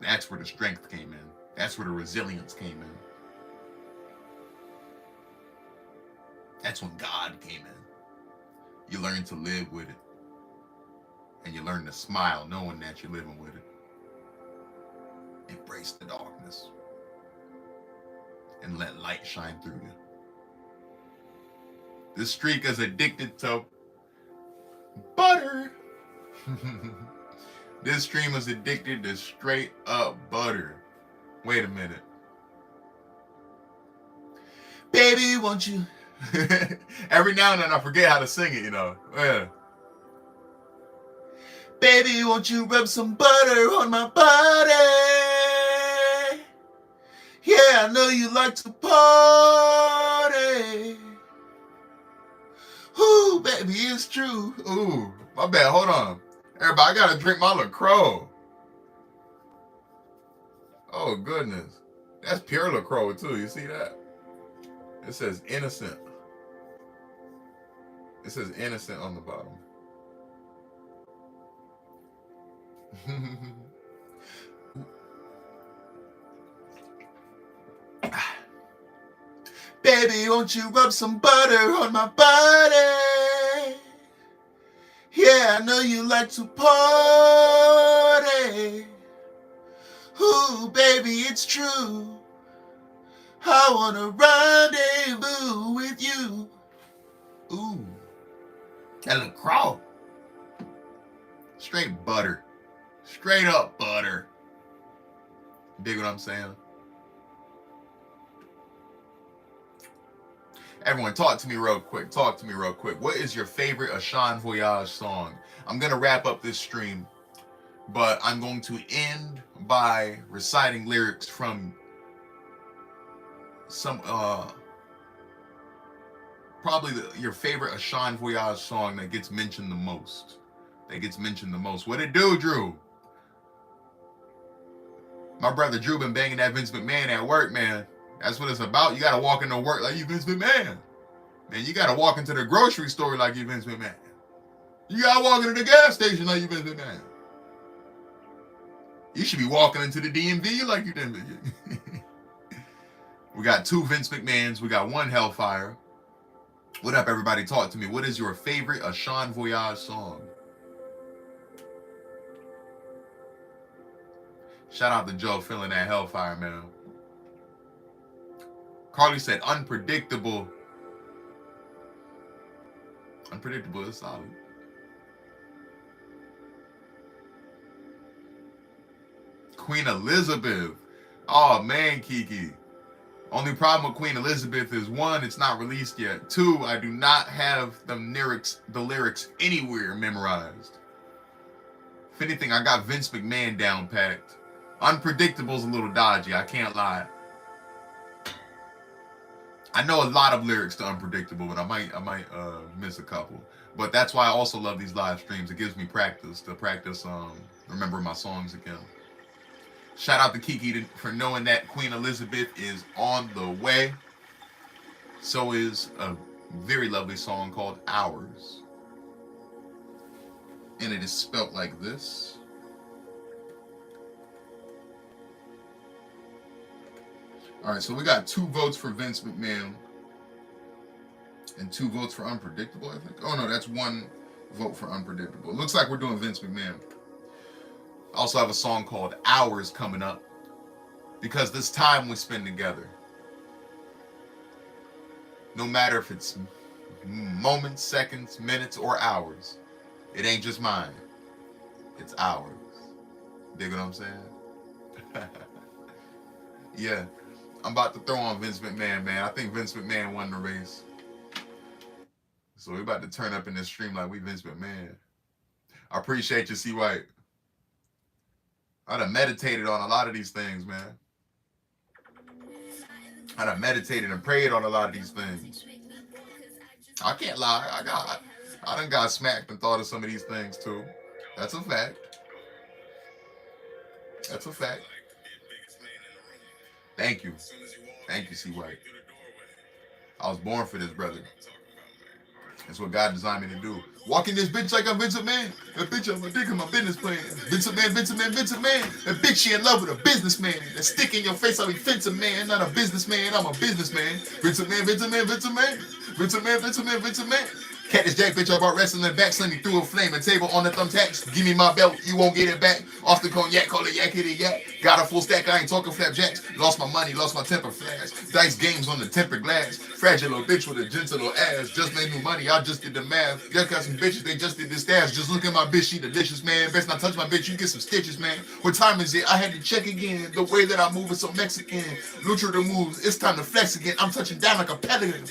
Speaker 1: That's where the strength came in. That's where the resilience came in. That's when God came in. You learn to live with it. And you learn to smile knowing that you're living with it. Embrace the darkness. And let light shine through you. This streak is addicted to butter. This stream is addicted to straight up butter. Wait a minute. Baby, won't you? Every now and then I forget how to sing it, you know. Yeah. Baby, won't you rub some butter on my body? Yeah, I know you like to party. Ooh, baby, it's true. Ooh, my bad. Hold on. Everybody, I gotta drink my LaCroix. Oh, goodness. That's pure LaCroix, too. You see that? It says innocent. It says innocent on the bottom. Baby, won't you rub some butter on my body? Yeah, I know you like to party. Ooh, baby, it's true. I wanna rendezvous with you. Ooh, that LaCroix. Straight butter. Straight up butter. Dig what I'm saying? Everyone, talk to me real quick. Talk to me real quick. What is your favorite Ashan Voyage song? I'm going to wrap up this stream, but I'm going to end by reciting lyrics from some, probably your favorite Ashan Voyage song that gets mentioned the most. What it do, Drew? My brother Drew been banging that Vince McMahon at work, man. That's what it's about. You got to walk into work like you Vince McMahon. Man, you got to walk into the grocery store like you Vince McMahon. You got to walk into the gas station like you Vince McMahon. You should be walking into the DMV like you did. We got 2 Vince McMahons. We got 1 Hellfire. What up, everybody? Talk to me. What is your favorite Ashan Voyage song? Shout out to Joe feeling that Hellfire, man. Carly said unpredictable. Unpredictable is solid. Queen Elizabeth. Oh man, Kiki. Only problem with Queen Elizabeth is one, it's not released yet. Two, I do not have the lyrics anywhere memorized. If anything, I got Vince McMahon down packed. Unpredictable's a little dodgy, I can't lie. I know a lot of lyrics to Unpredictable, but I might miss a couple. But that's why I also love these live streams. It gives me practice remember my songs again. Shout out to Kiki for knowing that Queen Elizabeth is on the way. So is a very lovely song called Hours. And it is spelt like this. All right, so we got 2 votes for Vince McMahon and 2 votes for Unpredictable, I think. Oh no, that's 1 vote for Unpredictable. It looks like we're doing Vince McMahon. I also have a song called Hours coming up because this time we spend together, no matter if it's moments, seconds, minutes, or hours, it ain't just mine, it's ours. Dig what I'm saying? Yeah, I'm about to throw on Vince McMahon, man. I think Vince McMahon won the race. So we're about to turn up in this stream like we Vince McMahon. I appreciate you, C. White. I done meditated on a lot of these things, man. I done meditated and prayed on a lot of these things. I can't lie. I done got smacked and thought of some of these things too. That's a fact. That's a fact. Thank you. Thank you, C. White. I was born for this, brother. That's what God designed me to do. Walking this bitch like I'm Vince McMahon. That bitch on my dick in my business plan. Vince McMahon, Vince McMahon, Vince McMahon. That bitch, she in love with a businessman. That stick in your face, I'll be Vince McMahon. Not a businessman, I'm a businessman. Vince McMahon, Vince McMahon, Vince McMahon. Vince McMahon, Vince McMahon, Vince McMahon. Cactus Jack, bitch, I brought wrestling back, sling me through a flame, a table on the thumbtacks. Give me my belt, you won't get it back. Off the cognac, call it yak, hit it yak. Got a full stack, I ain't talking flapjacks. Lost my money, lost my temper flash. Dice games on the tempered glass. Fragile little bitch with a gentle little ass. Just made new money, I just did the math. Just got some bitches, they just did the stash. Just look at my bitch, she delicious, man. Best not touch my bitch, you get some stitches, man. What time is it? I had to check again. The way that I move is so Mexican. Lucha the moves, it's time to flex again. I'm touching down like a pelican.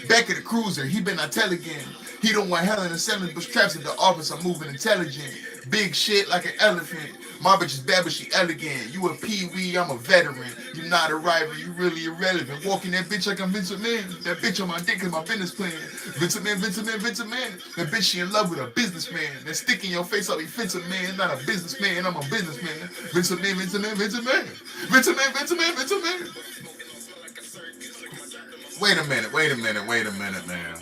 Speaker 1: Back at the cruiser, he been I tell again. He don't want hell in the selling, but straps at the office, I'm moving intelligent. Big shit like an elephant. My bitch is bad, but she elegant. You a pee-wee, I'm a veteran. You not a rival, you really irrelevant. Walking that bitch like I'm Vince McMahon. That bitch on my dick is my business plan. Vince McMahon, Vince McMahon, Vince McMahon. That bitch, she in love with a businessman. That stick in your face, I'll be Vince McMahon. Not a businessman, I'm a businessman. Vince McMahon, Vince McMahon, Vince McMahon. Vince McMahon, Vince McMahon, Vince McMahon. Wait a minute, man.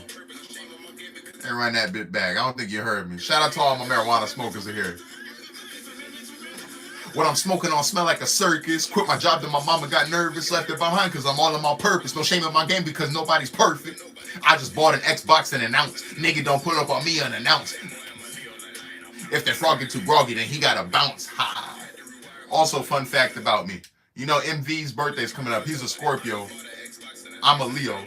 Speaker 1: And run that bit back. I don't think you heard me. Shout out to all my marijuana smokers in here. What I'm smoking on smell like a circus. Quit my job, then my mama got nervous. Left it behind because I'm all in my purpose. No shame in my game because nobody's perfect. I just bought an Xbox and announced. Nigga don't put up on me unannounced. If that frog get too groggy, then he gotta bounce. Ha. Also, fun fact about me. You know MV's birthday's coming up. He's a Scorpio. I'm a Leo.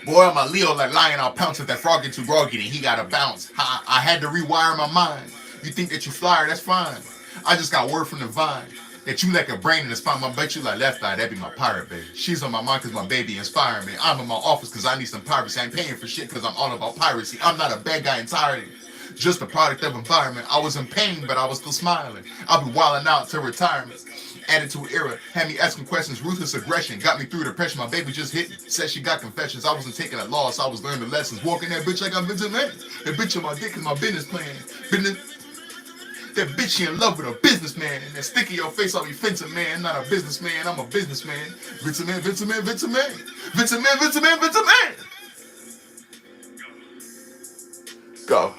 Speaker 1: Boy, I'm a Leo like lion. I'll pounce if that frog get too groggy, then he gotta bounce. I had to rewire my mind. You think that you flyer, that's fine. I just got word from the vine that you like a brain in the spine. I bet you like left eye, that be my pirate baby. She's on my mind cause my baby inspiring me. I'm in my office cause I need some piracy. I ain't paying for shit cause I'm all about piracy. I'm not a bad guy entirely. Just a product of environment. I was in pain, but I was still smiling. I'll be wilding out to retirement. Attitude era, had me asking questions, ruthless aggression, got me through depression, my baby just hit me, said she got confessions, I wasn't taking a loss, I was learning lessons, walking that bitch like I'm Vince McMahon, that bitch on my dick is my business plan, that bitch she in love with a businessman, and that stick in your face, I'll be Vince McMahon, not a businessman, I'm a businessman, Vince McMahon, Vince McMahon, Vince McMahon, Vince McMahon, Vince McMahon, Vince McMahon. Go.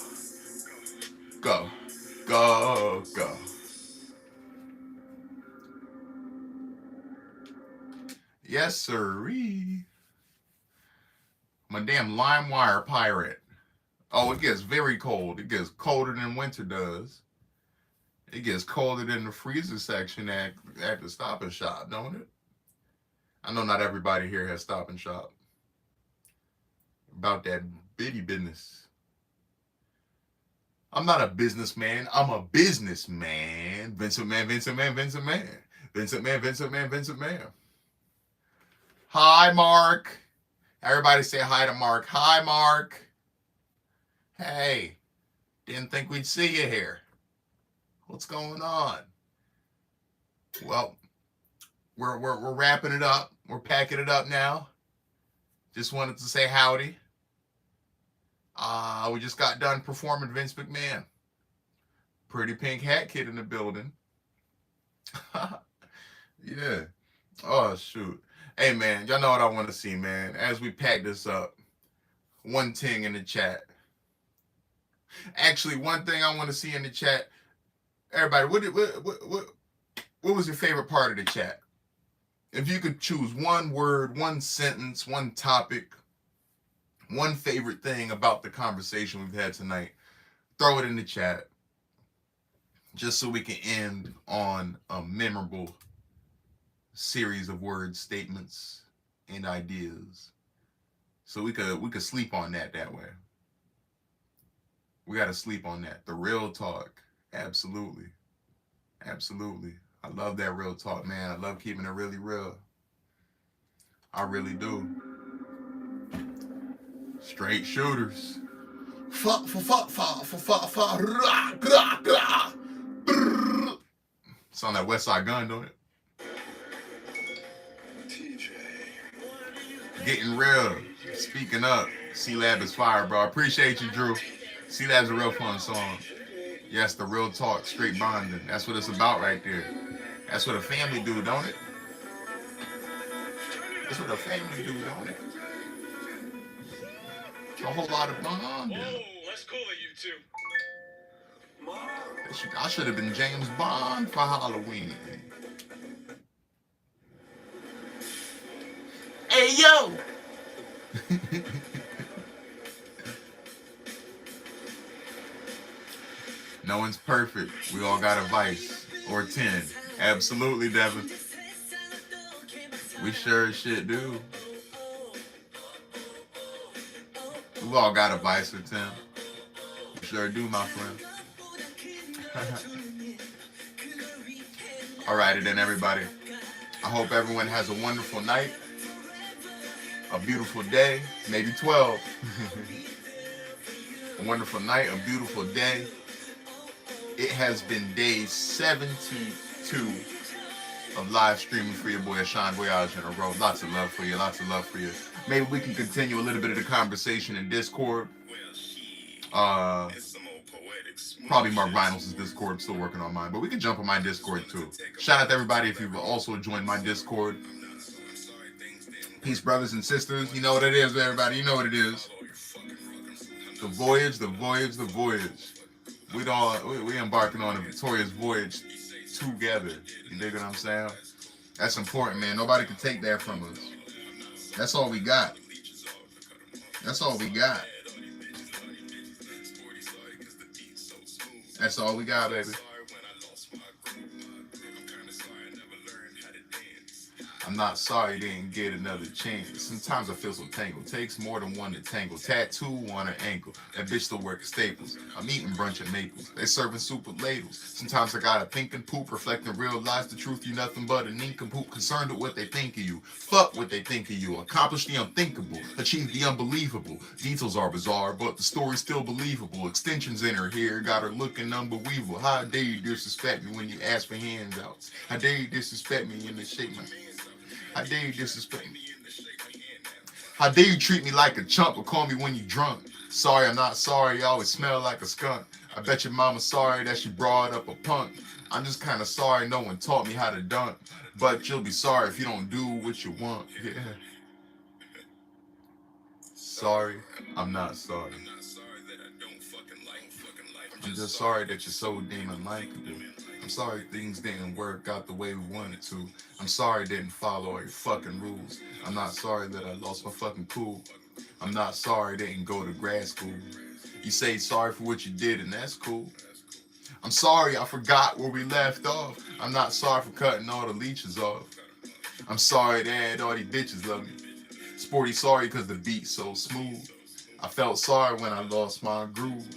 Speaker 1: Yes, sirree. My damn LimeWire pirate. Oh, it gets very cold. It gets colder than winter does. It gets colder than the freezer section at the Stop and Shop, don't it? I know not everybody here has Stop and Shop. about that bitty business. I'm not a businessman. I'm a businessman. Vincent Man, Vincent Man, Vincent Man. Vincent Man, Vincent Man, Vincent Man. Hi, Mark. Everybody say hi to Mark. Hi, Mark. Hey, didn't think we'd see you here. What's going on? Well, we're wrapping it up. We're packing it up now. Just wanted to say howdy. We just got done performing Vince McMahon. Pretty Pink Hat Kid in the building. Yeah. Oh, shoot. Hey, man, y'all know what I want to see, man. As we pack this up, one thing in the chat. Actually, one thing I want to see in the chat. Everybody, what was your favorite part of the chat? If you could choose one word, one sentence, one topic, one favorite thing about the conversation we've had tonight, throw it in the chat. Just so we can end on a memorable series of words, statements, and ideas. So we could sleep on that way. We got to sleep on that. The real talk. Absolutely. Absolutely. I love that real talk, man. I love keeping it really real. I really do. Straight shooters. It's on that West Side Gun, don't it? Getting real. Speaking up. C-Lab is fire, bro. Appreciate you, Drew. C-Lab's a real fun song. Yes, the real talk, straight bonding. That's what it's about right there. That's what a family do, don't it? That's what a family do, don't it? A whole lot of bonding.
Speaker 2: Whoa, that's cool that you two.
Speaker 1: I should have been James Bond for Halloween. Hey, yo! No one's perfect. We all got a vice. Or 10. Absolutely, Devin. We sure as shit do. We all got a vice or 10. We sure do, my friend. Alrighty then, everybody. I hope everyone has a wonderful night. A beautiful day. Maybe 12. A wonderful night. A beautiful day. It has been day 72 of live streaming for your boy Ashan Voyage in a row. Lots of love for you. Lots of love for you. Maybe we can continue a little bit of the conversation in Discord. Probably Mark Vinyls' Discord. I'm still working on mine. But we can jump on my Discord too. Shout out to everybody if you've also joined my Discord. Peace, brothers and sisters. You know what it is, everybody. You know what it is. The voyage, the voyage, the voyage. We embarking on a victorious voyage together. You dig what I'm saying? That's important, man. Nobody can take that from us. That's all we got. That's all we got. That's all we got, baby. I'm not sorry you didn't get another chance. Sometimes I feel so tangled. Takes more than one to tangle. Tattoo on her ankle. That bitch still work at Staples. I'm eating brunch at Maples. They serving soup with ladles. Sometimes I gotta think and poop, reflecting real lies. The truth, you nothing but a nincompoop. Concerned with what they think of you. Fuck what they think of you. Accomplish the unthinkable. Achieve the unbelievable. Details are bizarre, but the story's still believable. Extensions in her hair got her looking unbelievable. How dare you disrespect me when you ask for handouts? How dare you disrespect me in the shake my How dare you disrespect me? How dare you treat me like a chump or call me when you drunk? Sorry, I'm not sorry. You always smell like a skunk. I bet your mama's sorry that she brought up a punk. I'm just kind of sorry no one taught me how to dunk. But you'll be sorry if you don't do what you want. Yeah. Sorry, I'm not sorry. I'm just sorry that you're so damn unlikable. I'm sorry things didn't work out the way we wanted to. I'm sorry I didn't follow all your fucking rules. I'm not sorry that I lost my fucking cool. I'm not sorry I didn't go to grad school. You say sorry for what you did and that's cool. I'm sorry I forgot where we left off. I'm not sorry for cutting all the leeches off. I'm sorry that all these bitches love me. Sporty sorry cause the beat's so smooth. I felt sorry when I lost my groove.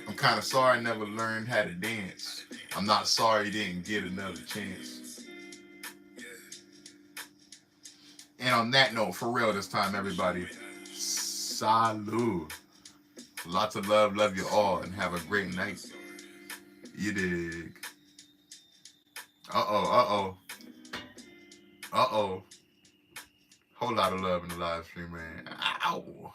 Speaker 1: I'm kind of sorry I never learned how to dance. I'm not sorry you didn't get another chance. And on that note, for real this time, everybody, salud. Lots of love you all, and have a great night. You dig. Uh-oh. Whole lot of love in the live stream, man. Ow.